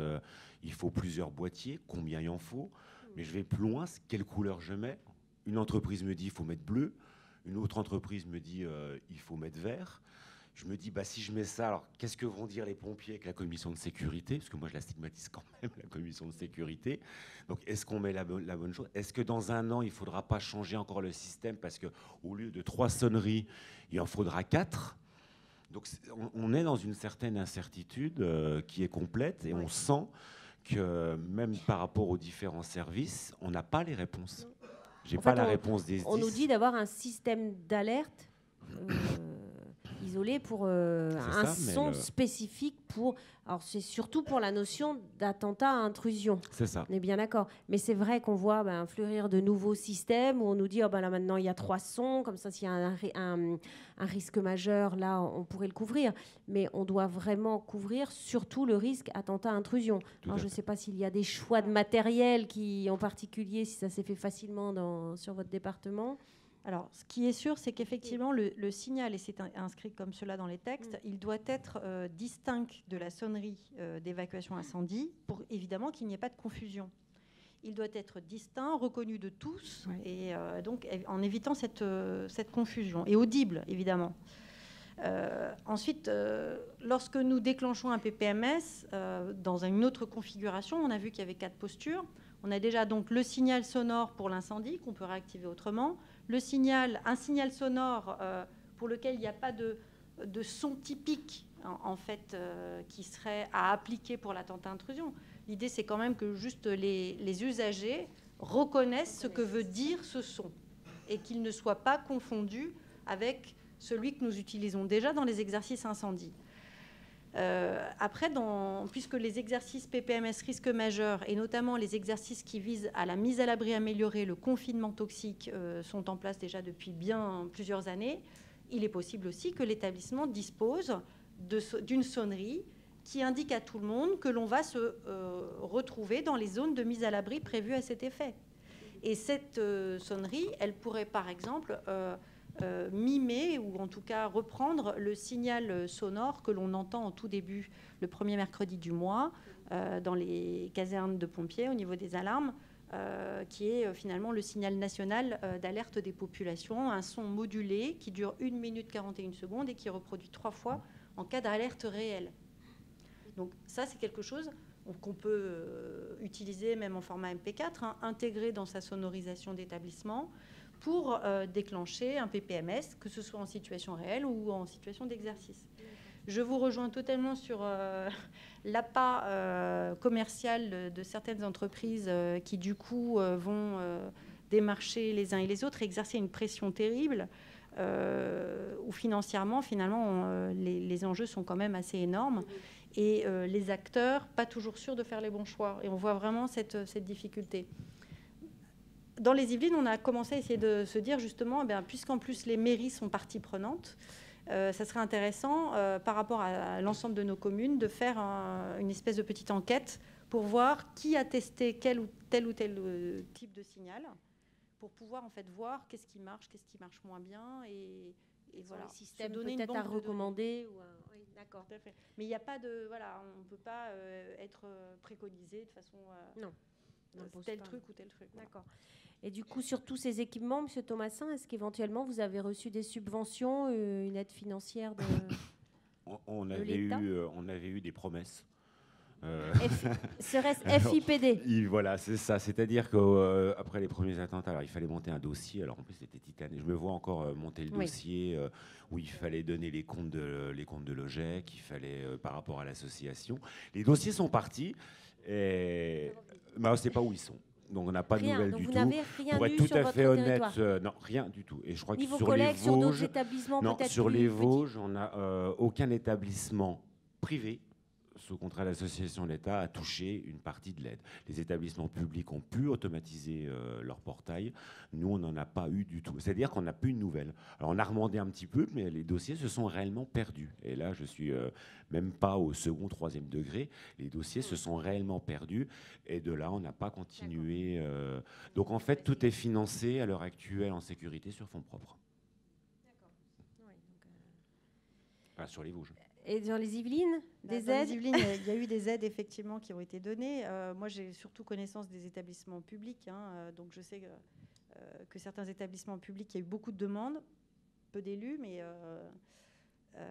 il faut plusieurs boîtiers. Combien il en faut? Mais je vais plus loin. Quelle couleur je mets? Une entreprise me dit il faut mettre bleu. Une autre entreprise me dit il faut mettre vert. je me dis, bah, si je mets ça, alors qu'est-ce que vont dire les pompiers avec la commission de sécurité? Parce que moi, je la stigmatise quand même, la commission de sécurité. Donc, est-ce qu'on met la bonne chose? Est-ce que dans un an, il ne faudra pas changer encore le système? Parce qu'au lieu de 3 sonneries, il en faudra 4. Donc, on est dans une certaine incertitude qui est complète et on sent que même par rapport aux différents services, on n'a pas les réponses. J'ai pas la réponse des 10. On nous dit d'avoir un système d'alerte isolé pour un son spécifique pour... Alors, c'est surtout pour la notion d'attentat à intrusion. C'est ça. On est bien d'accord. Mais c'est vrai qu'on voit fleurir de nouveaux systèmes où on nous dit là maintenant il y a 3 sons, comme ça s'il y a un risque majeur, là on pourrait le couvrir. Mais on doit vraiment couvrir surtout le risque attentat à intrusion. Alors, je ne sais pas s'il y a des choix de matériel qui, en particulier, si ça s'est fait facilement sur votre département. Alors, ce qui est sûr, c'est qu'effectivement, le signal, et c'est inscrit comme cela dans les textes, il doit être distinct de la sonnerie d'évacuation incendie pour évidemment qu'il n'y ait pas de confusion. Il doit être distinct, reconnu de tous, et donc en évitant cette confusion, et audible, évidemment. Ensuite, lorsque nous déclenchons un PPMS, dans une autre configuration, on a vu qu'il y avait 4 postures. On a déjà donc le signal sonore pour l'incendie, qu'on peut réactiver autrement, un signal sonore pour lequel il n'y a pas de son typique en fait, qui serait à appliquer pour l'attentat intrusion. L'idée, c'est quand même que juste les usagers reconnaissent ce que veut dire ce son et qu'il ne soit pas confondu avec celui que nous utilisons déjà dans les exercices incendie. Après, puisque les exercices PPMS risque majeur, et notamment les exercices qui visent à la mise à l'abri améliorée, le confinement toxique, sont en place déjà depuis plusieurs années, il est possible aussi que l'établissement dispose d'une sonnerie qui indique à tout le monde que l'on va se retrouver dans les zones de mise à l'abri prévues à cet effet. Et cette sonnerie, elle pourrait par exemple... mimer ou en tout cas reprendre le signal sonore que l'on entend en tout début, le premier mercredi du mois, dans les casernes de pompiers au niveau des alarmes, qui est finalement le signal national d'alerte des populations, un son modulé qui dure 1 minute 41 secondes et qui est reproduit 3 fois en cas d'alerte réelle. Donc ça, c'est quelque chose qu'on peut utiliser même en format MP4, intégré dans sa sonorisation d'établissement, pour déclencher un PPMS, que ce soit en situation réelle ou en situation d'exercice. Je vous rejoins totalement sur l'appât commercial de certaines entreprises qui, du coup, vont démarcher les uns et les autres, exercer une pression terrible, où financièrement, finalement, les enjeux sont quand même assez énormes. Et les acteurs, pas toujours sûrs de faire les bons choix. Et on voit vraiment cette difficulté. Dans les Yvelines, on a commencé à essayer de se dire justement, puisqu'en plus les mairies sont partie prenante, ça serait intéressant par rapport à l'ensemble de nos communes de faire une espèce de petite enquête pour voir qui a testé tel ou tel type de signal, pour pouvoir en fait voir qu'est-ce qui marche moins bien et voilà. Les systèmes peut-être à recommander. Oui, d'accord. Tout à fait. Mais il n'y a pas de on ne peut pas être préconisé de façon tel truc ou tel truc. D'accord. Et du coup, sur tous ces équipements, M. Thomasin, est-ce qu'éventuellement vous avez reçu des subventions, une aide financière de l'État ? On avait eu des promesses. Serait-ce FIPD ? Voilà, c'est ça. C'est-à-dire qu'après les premiers attentats, alors, il fallait monter un dossier. Alors en plus, c'était titané. Je me vois encore monter le dossier où il fallait donner les comptes de l'OGEC, il fallait par rapport à l'association. Les dossiers sont partis et on ne sait pas où ils sont. Donc on n'a pas de nouvelles du tout. Vous n'avez rien Pour eu être tout sur à votre fait honnête, territoire. Non, rien du tout. Et je crois Niveau que sur collègues, les sur d'autres Vosges, établissements, non, peut-être sur plus les petits. Vosges, on n'a aucun établissement privé sous contrat d'association de l'État a touché une partie de l'aide. Les établissements publics ont pu automatiser leur portail. Nous, on n'en a pas eu du tout. C'est-à-dire qu'on n'a plus une nouvelle. Alors, on a remandé un petit peu, mais les dossiers se sont réellement perdus. Et là, je suis même pas au second, troisième degré. Les dossiers se sont réellement perdus. Et de là, on n'a pas continué. Donc, en fait, tout est financé à l'heure actuelle en sécurité sur fonds propres. D'accord. Ouais, donc, Enfin, sur les Vosges. Et dans les Yvelines, des dans aides les Yvelines, il y a eu des aides effectivement qui ont été données. Moi, j'ai surtout connaissance des établissements publics, donc je sais que certains établissements publics, il y a eu beaucoup de demandes, peu d'élus, mais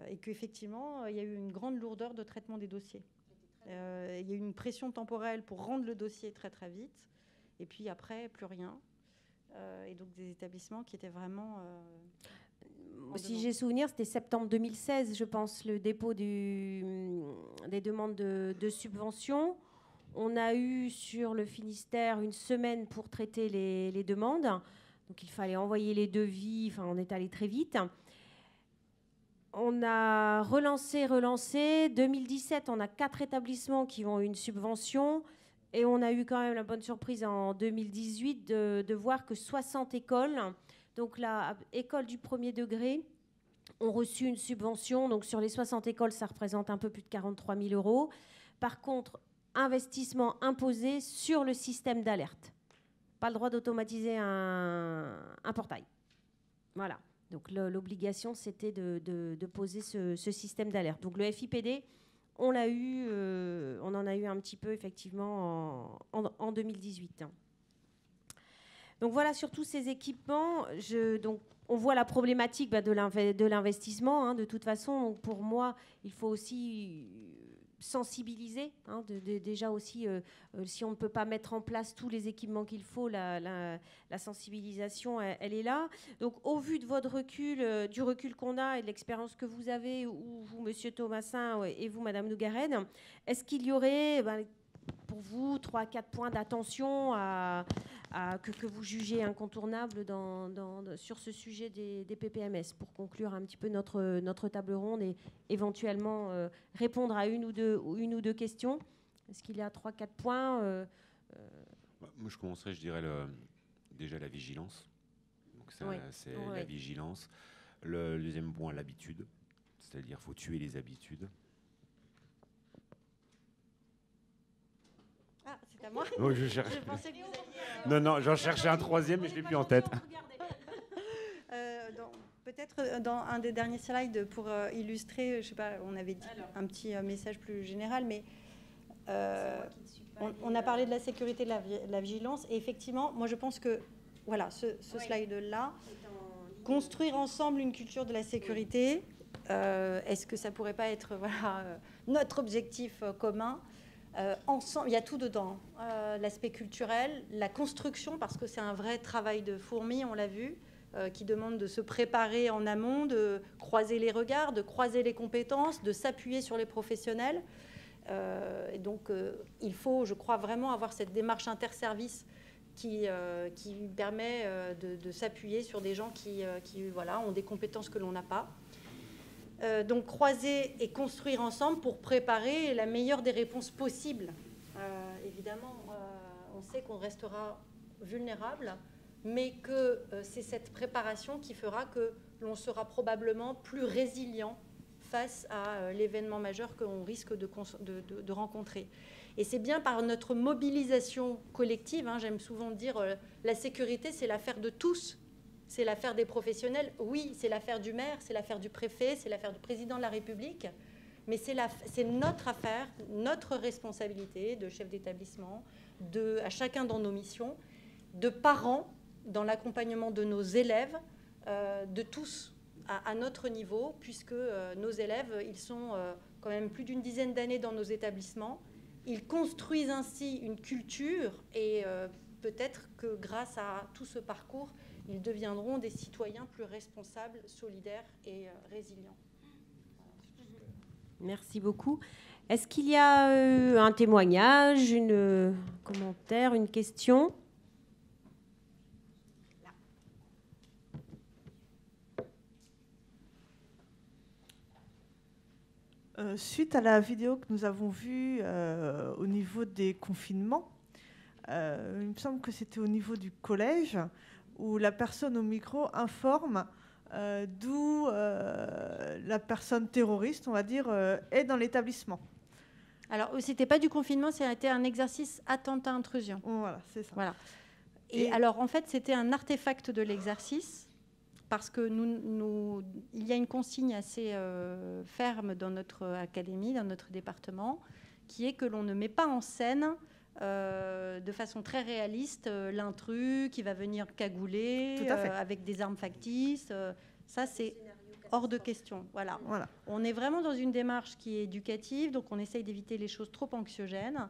Et qu'effectivement, il y a eu une grande lourdeur de traitement des dossiers. Il y a eu une pression temporelle pour rendre le dossier très très vite. Et puis après, plus rien. Et donc des établissements qui étaient vraiment... si j'ai souvenir, c'était septembre 2016, je pense, le dépôt des demandes de subventions. On a eu sur le Finistère une semaine pour traiter les demandes. Donc il fallait envoyer les devis. Enfin, on est allé très vite. On a relancé. 2017, on a 4 établissements qui ont eu une subvention. Et on a eu quand même la bonne surprise en 2018 de voir que 60 écoles, donc la école du premier degré, ont reçu une subvention. Donc sur les 60 écoles, ça représente un peu plus de 43 000 €. Par contre, investissement imposé sur le système d'alerte. Pas le droit d'automatiser un portail. Voilà. Donc l'obligation, c'était de poser ce système d'alerte. Donc le FIPD, on l'a eu, on en a eu un petit peu effectivement en 2018. Donc voilà, sur tous ces équipements, donc on voit la problématique de l'investissement. De toute façon, donc pour moi, il faut aussi sensibiliser. Déjà aussi, si on ne peut pas mettre en place tous les équipements qu'il faut, la sensibilisation, elle est là. Donc au vu de votre recul, du recul qu'on a et de l'expérience que vous avez, ou vous, Monsieur Thomasin, et vous, Madame Nougared, est-ce qu'il y aurait pour vous 3-4 points d'attention que vous jugez incontournables sur ce sujet des PPMS, pour conclure un petit peu notre table ronde et éventuellement répondre à une ou deux questions? Est-ce qu'il y a 3-4 points Moi, je commencerai, je dirais, déjà la vigilance. Donc ça, oui. C'est la vigilance. Le deuxième point, l'habitude. C'est-à-dire qu'il faut tuer les habitudes. Ah, c'est à moi. Oh, je cherche. Je pensais que vous aviez, Non, j'en cherchais un troisième, mais je ne l'ai plus en tête. Peut-être dans un des derniers slides pour illustrer, je sais pas, on avait dit un petit message plus général, mais on a parlé de la sécurité, de la vigilance, et effectivement, moi je pense que voilà, ce slide-là, construire ensemble une culture de la sécurité, est-ce que ça pourrait pas être notre objectif commun? Ensemble, il y a tout dedans, l'aspect culturel, la construction, parce que c'est un vrai travail de fourmi, on l'a vu, qui demande de se préparer en amont, de croiser les regards, de croiser les compétences, de s'appuyer sur les professionnels. Et donc, il faut, je crois, vraiment avoir cette démarche interservice qui permet de s'appuyer sur des gens qui ont des compétences que l'on n'a pas. Donc croiser et construire ensemble pour préparer la meilleure des réponses possibles. Évidemment, on sait qu'on restera vulnérable, mais que c'est cette préparation qui fera que l'on sera probablement plus résilient face à l'événement majeur qu'on risque de rencontrer. Et c'est bien par notre mobilisation collective, j'aime souvent dire, la sécurité, c'est l'affaire de tous. C'est l'affaire des professionnels, oui, c'est l'affaire du maire, c'est l'affaire du préfet, c'est l'affaire du président de la République, mais c'est notre affaire, notre responsabilité de chef d'établissement, à chacun dans nos missions, de parents, dans l'accompagnement de nos élèves, de tous à notre niveau, puisque nos élèves, ils sont quand même plus d'une dizaine d'années dans nos établissements. Ils construisent ainsi une culture et peut-être que grâce à tout ce parcours, ils deviendront des citoyens plus responsables, solidaires et résilients. Merci beaucoup. Est-ce qu'il y a un témoignage, un commentaire, une question? Suite à la vidéo que nous avons vue au niveau des confinements, il me semble que c'était au niveau du collège, où la personne au micro informe d'où la personne terroriste, on va dire, est dans l'établissement. Alors, ce n'était pas du confinement, c'était un exercice attentat-intrusion. Voilà, c'est ça. Voilà. Et alors, en fait, c'était un artefact de l'exercice, parce que il y a une consigne assez ferme dans notre académie, dans notre département, qui est que l'on ne met pas en scène de façon très réaliste l'intrus qui va venir cagouler avec des armes factices. Ça, c'est hors de question. Voilà. On est vraiment dans une démarche qui est éducative, donc on essaye d'éviter les choses trop anxiogènes.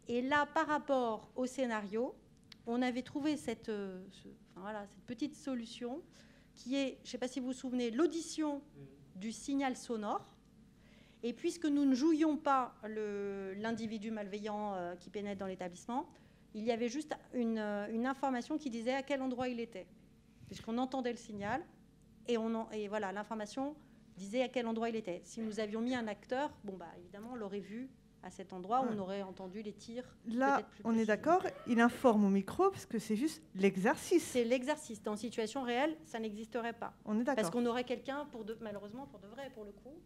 Et là, par rapport au scénario, on avait trouvé cette petite solution qui est, je ne sais pas si vous vous souvenez, l'audition du signal sonore. Et puisque nous ne jouions pas l'individu malveillant qui pénètre dans l'établissement, il y avait juste une information qui disait à quel endroit il était. Puisqu'on entendait le signal, et voilà, l'information disait à quel endroit il était. Si nous avions mis un acteur, évidemment, on l'aurait vu à cet endroit où on aurait entendu les tirs. Là, on est d'accord, il informe au micro parce que c'est juste l'exercice. C'est l'exercice. Dans situation réelle, ça n'existerait pas. On est d'accord. Parce qu'on aurait quelqu'un, malheureusement, pour de vrai, pour le coup,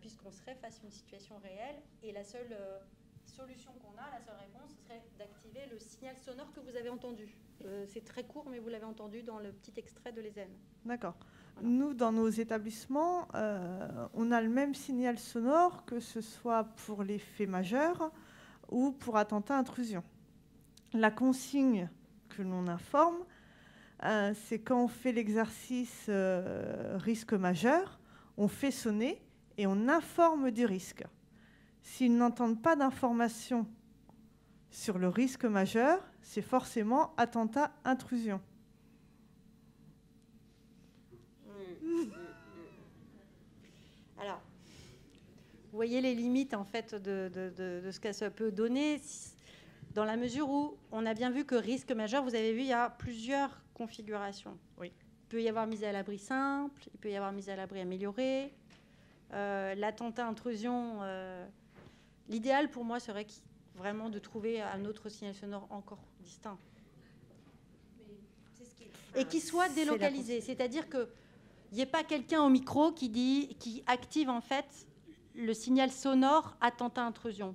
puisqu'on serait face à une situation réelle. Et la seule solution qu'on a, la seule réponse, ce serait d'activer le signal sonore que vous avez entendu. C'est très court, mais vous l'avez entendu dans le petit extrait de l'ESN. D'accord. Voilà. Nous, dans nos établissements, on a le même signal sonore, que ce soit pour les faits majeurs ou pour attentat-intrusion. La consigne que l'on informe, c'est quand on fait l'exercice risque majeur, on fait sonner et on informe du risque. S'ils n'entendent pas d'information sur le risque majeur, c'est forcément attentat-intrusion. Alors, vous voyez les limites en fait de ce que ça peut donner, dans la mesure où on a bien vu que risque majeur, vous avez vu, il y a plusieurs configurations. Oui. Il peut y avoir mise à l'abri simple, il peut y avoir mise à l'abri améliorée, l'attentat-intrusion. L'idéal pour moi serait vraiment de trouver un autre signal sonore encore distinct. Et qui soit délocalisé, c'est-à-dire que il n'y ait pas quelqu'un au micro qui active en fait le signal sonore attentat-intrusion.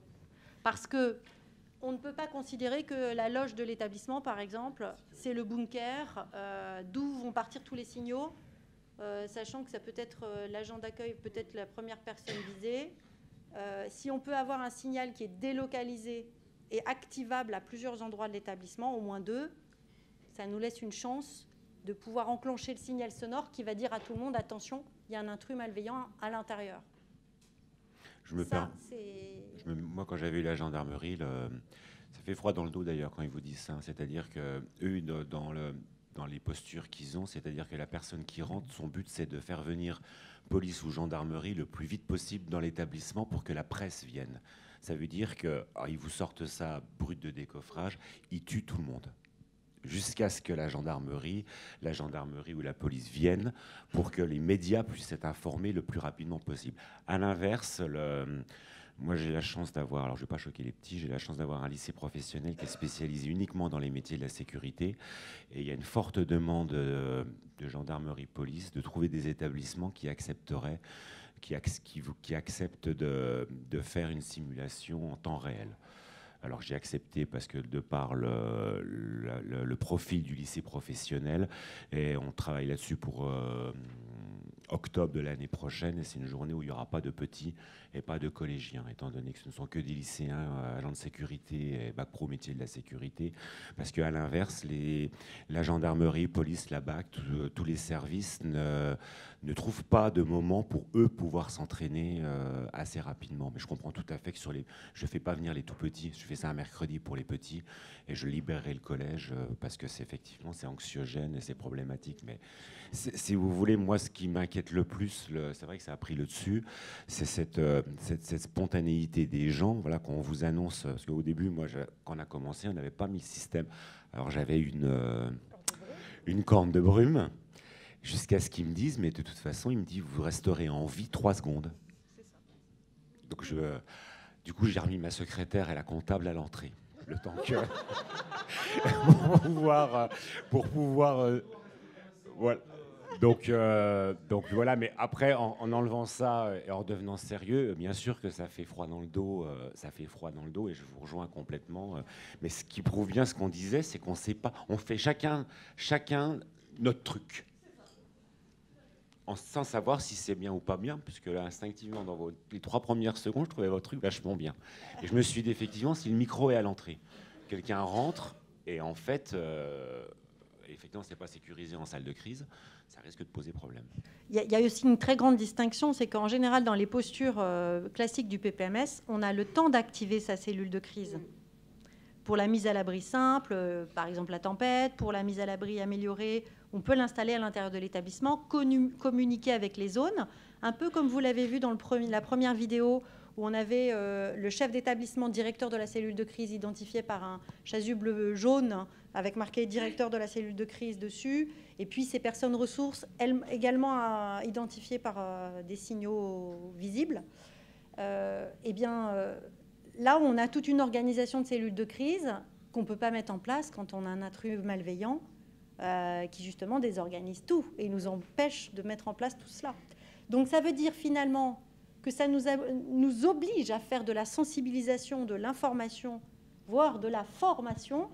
Parce que on ne peut pas considérer que la loge de l'établissement, par exemple, c'est le bunker d'où vont partir tous les signaux, sachant que ça peut être l'agent d'accueil, peut-être la première personne visée. Si on peut avoir un signal qui est délocalisé et activable à plusieurs endroits de l'établissement, au moins 2, ça nous laisse une chance de pouvoir enclencher le signal sonore qui va dire à tout le monde, attention, il y a un intrus malveillant à l'intérieur. Moi, quand j'avais eu la gendarmerie, ça fait froid dans le dos d'ailleurs quand ils vous disent ça. C'est-à-dire que eux, dans les postures qu'ils ont, c'est-à-dire que la personne qui rentre, son but, c'est de faire venir police ou gendarmerie le plus vite possible dans l'établissement pour que la presse vienne. Ça veut dire qu'ils vous sortent ça brut de décoffrage, ils tuent tout le monde. Jusqu'à ce que la gendarmerie ou la police viennent pour que les médias puissent être informés le plus rapidement possible. À l'inverse, moi j'ai la chance d'avoir, alors je ne vais pas choquer les petits, j'ai la chance d'avoir un lycée professionnel qui est spécialisé uniquement dans les métiers de la sécurité. Et il y a une forte demande de gendarmerie-police de trouver des établissements qui accepteraient, qui acceptent de faire une simulation en temps réel. Alors j'ai accepté parce que de par le profil du lycée professionnel, et on travaille là-dessus pour octobre de l'année prochaine, et c'est une journée où il n'y aura pas de petits et pas de collégiens, étant donné que ce ne sont que des lycéens, agents de sécurité et bac pro métier de la sécurité, parce qu'à l'inverse, la gendarmerie, police, la BAC, tous les services ne trouvent pas de moment pour eux pouvoir s'entraîner assez rapidement. Mais je comprends tout à fait que je ne fais pas venir les tout petits, je fais ça un mercredi pour les petits, et je libérerai le collège, parce que effectivement c'est anxiogène et c'est problématique. Mais si vous voulez, moi ce qui m'inquiète le plus, c'est vrai que ça a pris le dessus, c'est cette spontanéité des gens, voilà, quand on vous annonce, parce qu'au début, moi, quand on a commencé, on n'avait pas mis le système. Alors j'avais une corne de brume, jusqu'à ce qu'ils me disent, mais de toute façon, ils me disent, vous resterez en vie 3 secondes. Donc du coup, j'ai remis ma secrétaire et la comptable à l'entrée, le temps que pour pouvoir voilà. Donc voilà, mais après, en enlevant ça et en devenant sérieux, bien sûr que ça fait froid dans le dos, et je vous rejoins complètement. Mais ce qui prouve bien ce qu'on disait, c'est qu'on ne sait pas, on fait chacun notre truc, sans savoir si c'est bien ou pas bien, puisque là, instinctivement, dans les 3 premières secondes, je trouvais votre truc vachement bien. Et je me suis dit, effectivement, si le micro est à l'entrée, quelqu'un rentre, et en fait... effectivement, ce n'est pas sécurisé en salle de crise, ça risque de poser problème. Il y a aussi une très grande distinction, c'est qu'en général, dans les postures classiques du PPMS, on a le temps d'activer sa cellule de crise. Pour la mise à l'abri simple, par exemple la tempête, pour la mise à l'abri améliorée, on peut l'installer à l'intérieur de l'établissement, communiquer avec les zones, un peu comme vous l'avez vu dans la première vidéo où on avait le chef d'établissement, directeur de la cellule de crise, identifié par un chasuble jaune avec marqué directeur de la cellule de crise dessus, et puis ces personnes ressources, elles également identifiées par des signaux visibles. Eh bien, là, on a toute une organisation de cellules de crise qu'on ne peut pas mettre en place quand on a un intrus malveillant qui, justement, désorganise tout et nous empêche de mettre en place tout cela. Donc, ça veut dire, finalement, que ça nous oblige à faire de la sensibilisation, de l'information, voire de la formation,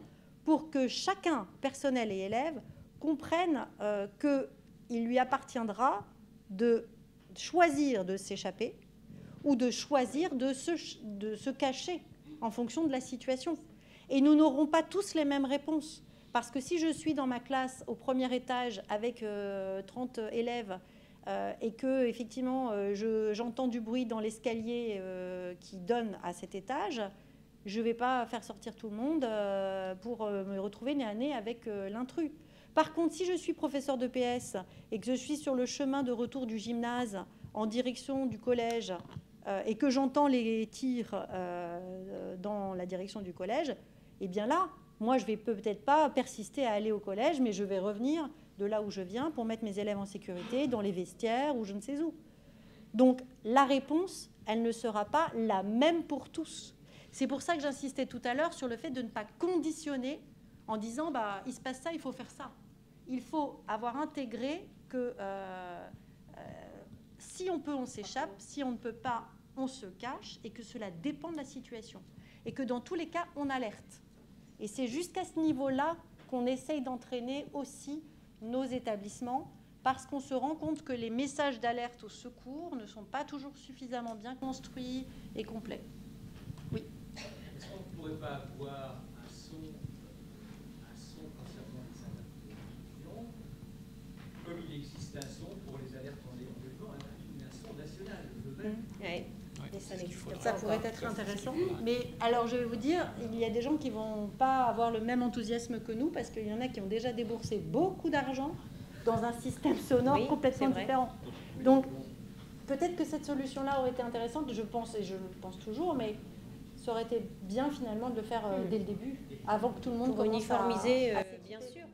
pour que chacun, personnel et élève, comprenne qu'il lui appartiendra de choisir de s'échapper ou de choisir de se cacher en fonction de la situation. Et nous n'aurons pas tous les mêmes réponses. Parce que si je suis dans ma classe au premier étage avec 30 élèves et que effectivement j'entends du bruit dans l'escalier qui donne à cet étage, je ne vais pas faire sortir tout le monde pour me retrouver nez à nez avec l'intrus. Par contre, si je suis professeur de PS et que je suis sur le chemin de retour du gymnase en direction du collège et que j'entends les tirs dans la direction du collège, eh bien là, moi, je ne vais peut-être pas persister à aller au collège, mais je vais revenir de là où je viens pour mettre mes élèves en sécurité, dans les vestiaires ou je ne sais où. Donc, la réponse, elle ne sera pas la même pour tous. C'est pour ça que j'insistais tout à l'heure sur le fait de ne pas conditionner en disant bah, « il se passe ça, il faut faire ça ». Il faut avoir intégré que si on peut, on s'échappe, si on ne peut pas, on se cache, et que cela dépend de la situation. Et que dans tous les cas, on alerte. Et c'est jusqu'à ce niveau-là qu'on essaye d'entraîner aussi nos établissements, parce qu'on se rend compte que les messages d'alerte au secours ne sont pas toujours suffisamment bien construits et complets. Oui. Est-ce qu'on ne pourrait pas avoir un son concernant les interventions, comme il existe un son pour les alertes en éventuellement, un son national, le même. Oui. Ça pourrait être intéressant. Mais alors, je vais vous dire, il y a des gens qui ne vont pas avoir le même enthousiasme que nous, parce qu'il y en a qui ont déjà déboursé beaucoup d'argent dans un système sonore complètement différent. Donc, peut-être que cette solution-là aurait été intéressante, je pense, et je le pense toujours, mais ça aurait été bien finalement de le faire dès le début, avant que tout le monde commence uniformiser, bien sûr.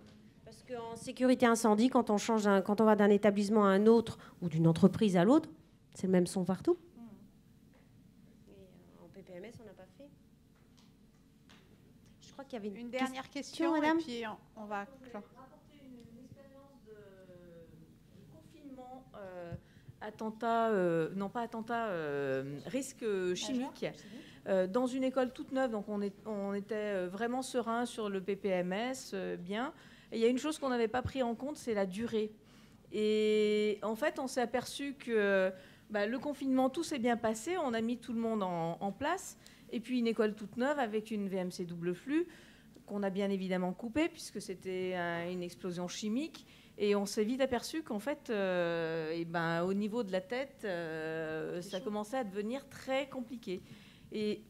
Parce qu'en sécurité incendie, quand on va d'un établissement à un autre ou d'une entreprise à l'autre, c'est le même son partout. En PPMS, on n'a pas fait. Je crois qu'il y avait une dernière question, madame. Et puis on va clore. Raconter une expérience de confinement, attentat, non pas attentat, risque chimique, dans une école toute neuve. Donc on était vraiment serein sur le PPMS, bien. Et il y a une chose qu'on n'avait pas pris en compte, c'est la durée. Et en fait, on s'est aperçu que le confinement, tout s'est bien passé. On a mis tout le monde en place. Et puis une école toute neuve avec une VMC double flux qu'on a bien évidemment coupée puisque c'était une explosion chimique. Et on s'est vite aperçu qu'en fait, au niveau de la tête, ça commençait à devenir très compliqué. Et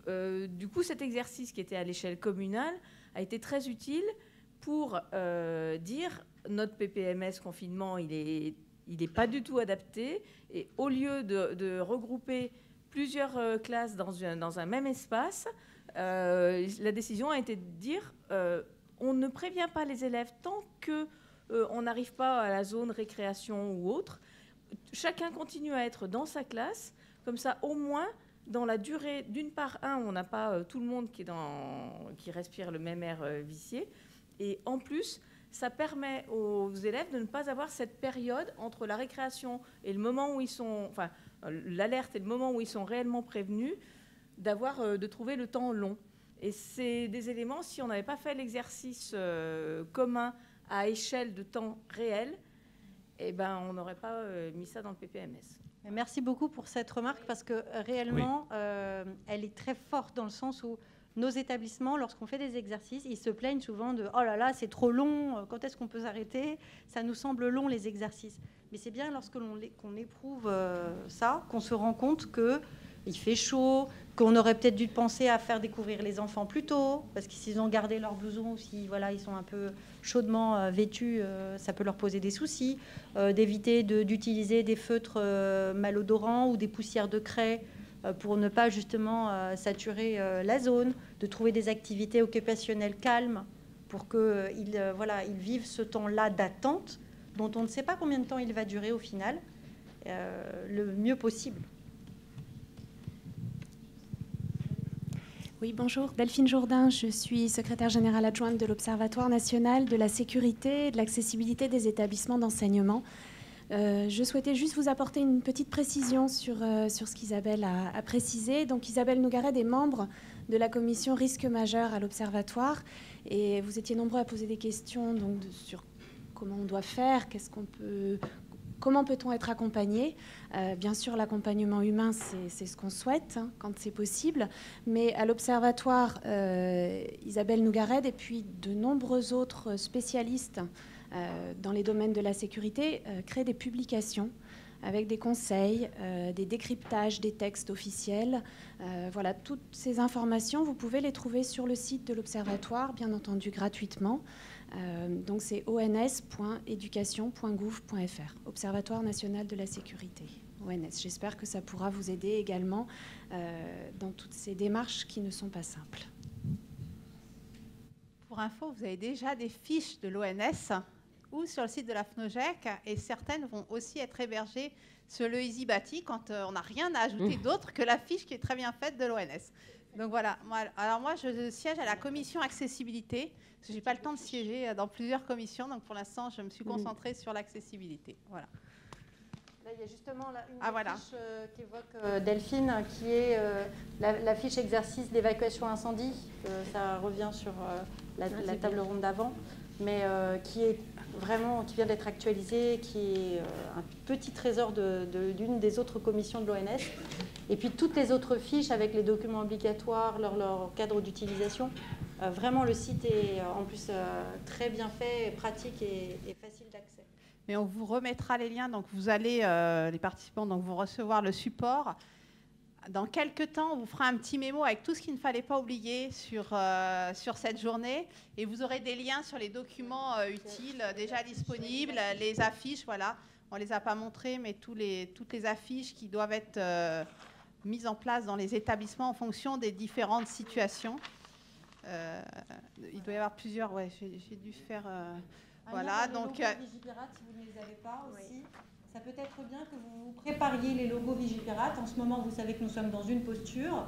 du coup, cet exercice qui était à l'échelle communale a été très utile pour dire notre PPMS confinement, il est pas du tout adapté. Et au lieu de regrouper plusieurs classes dans un même espace, la décision a été de dire on ne prévient pas les élèves tant qu'on n'arrive pas à la zone récréation ou autre. Chacun continue à être dans sa classe. Comme ça, au moins, dans la durée, d'une part, on n'a pas tout le monde qui respire le même air vicié. Et en plus, ça permet aux élèves de ne pas avoir cette période entre la récréation et le moment où ils sont... Enfin, l'alerte et le moment où ils sont réellement prévenus, de trouver le temps long. Et c'est des éléments, si on n'avait pas fait l'exercice commun à échelle de temps réel, on n'aurait pas mis ça dans le PPMS. Merci beaucoup pour cette remarque, parce que réellement, elle est très forte dans le sens où nos établissements, lorsqu'on fait des exercices, ils se plaignent souvent de « Oh là là, c'est trop long, quand est-ce qu'on peut s'arrêter? Ça nous semble long, les exercices. » Mais c'est bien lorsque qu'on éprouve ça, qu'on se rend compte qu'il fait chaud, qu'on aurait peut-être dû penser à faire découvrir les enfants plus tôt, parce que s'ils ont gardé leur blouson ou si voilà, ils sont un peu chaudement vêtus, ça peut leur poser des soucis. D'éviter d'utiliser des feutres malodorants ou des poussières de craie pour ne pas justement saturer la zone, de trouver des activités occupationnelles calmes pour qu'ils ils vivent ce temps-là d'attente dont on ne sait pas combien de temps il va durer au final, le mieux possible. Oui, bonjour. Delphine Jourdain, je suis secrétaire générale adjointe de l'Observatoire national de la sécurité et de l'accessibilité des établissements d'enseignement. Je souhaitais juste vous apporter une petite précision sur ce qu'Isabelle a précisé. Donc Isabelle Nougaret est membre de la commission risque majeur à l'Observatoire et vous étiez nombreux à poser des questions donc, sur comment on doit faire, comment peut-on être accompagné. Bien sûr, l'accompagnement humain, c'est ce qu'on souhaite quand c'est possible. Mais à l'Observatoire, Isabelle Nougaret et puis de nombreux autres spécialistes dans les domaines de la sécurité créent des publications avec des conseils, des décryptages des textes officiels. Voilà, toutes ces informations, vous pouvez les trouver sur le site de l'Observatoire, bien entendu gratuitement. Donc c'est ons.education.gouv.fr, Observatoire national de la sécurité, ONS. J'espère que ça pourra vous aider également dans toutes ces démarches qui ne sont pas simples. Pour info, vous avez déjà des fiches de l'ONS ou sur le site de la FNOGEC et certaines vont aussi être hébergées sur le EasyBati quand on n'a rien à ajouter d'autre que la fiche qui est très bien faite de l'ONS. Donc voilà, alors moi je siège à la commission accessibilité, parce que je n'ai pas le temps de siéger dans plusieurs commissions, donc pour l'instant je me suis concentrée sur l'accessibilité. Voilà. Là, il y a justement une voilà. fiche qu'évoque Delphine, qui est la fiche exercice d'évacuation incendie. Ça revient sur la table ronde d'avant, mais qui vient d'être actualisée, qui est un petit trésor d'une des autres commissions de l'ONS. Et puis toutes les autres fiches avec les documents obligatoires, leur cadre d'utilisation. Vraiment, le site est en plus très bien fait, pratique et facile d'accès. Mais on vous remettra les liens, donc vous allez, les participants, donc vous recevoir le support. Dans quelques temps, on vous fera un petit mémo avec tout ce qu'il ne fallait pas oublier sur cette journée. Et vous aurez des liens sur les documents utiles déjà disponibles, les affiches, voilà. On ne les a pas montrées, mais toutes les affiches qui doivent être mises en place dans les établissements en fonction des différentes situations. Il doit y avoir plusieurs, ouais, j'ai dû faire... voilà, donc... Vigipirate, si vous ne les avez pas aussi, ça peut être bien que vous prépariez les logos Vigipirate. En ce moment, vous savez que nous sommes dans une posture.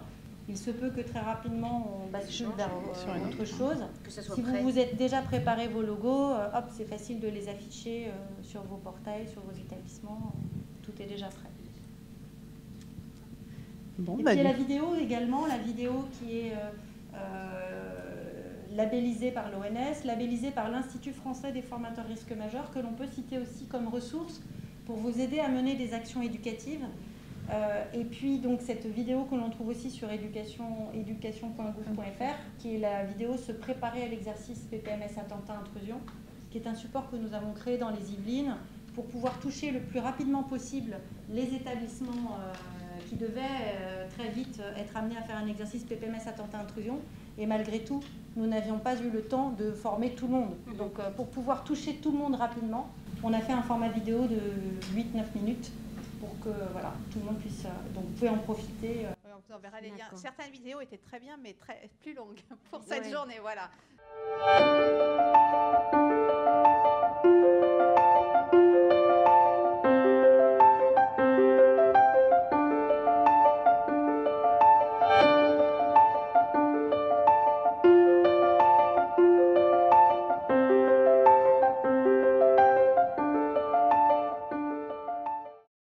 Il se peut que très rapidement, on bascule vers autre chose. Si vous vous êtes déjà préparé vos logos, hop, c'est facile de les afficher sur vos portails, sur vos établissements. Tout est déjà prêt. Bon, et puis il y a la vidéo également, la vidéo qui est... labellisé par l'ONS, labellisé par l'Institut français des formateurs risques majeurs, que l'on peut citer aussi comme ressource pour vous aider à mener des actions éducatives. Et puis donc cette vidéo que l'on trouve aussi sur education.gouv.fr, qui est la vidéo se préparer à l'exercice PPMS attentat intrusion, qui est un support que nous avons créé dans les Yvelines pour pouvoir toucher le plus rapidement possible les établissements qui devaient très vite être amenés à faire un exercice PPMS attentat intrusion. Et malgré tout, nous n'avions pas eu le temps de former tout le monde. Donc pour pouvoir toucher tout le monde rapidement, on a fait un format vidéo de 8-9 minutes pour que voilà, tout le monde puisse... donc vous pouvez en profiter. On vous enverra les liens. Certaines vidéos étaient très bien, mais plus longues pour cette journée. Voilà.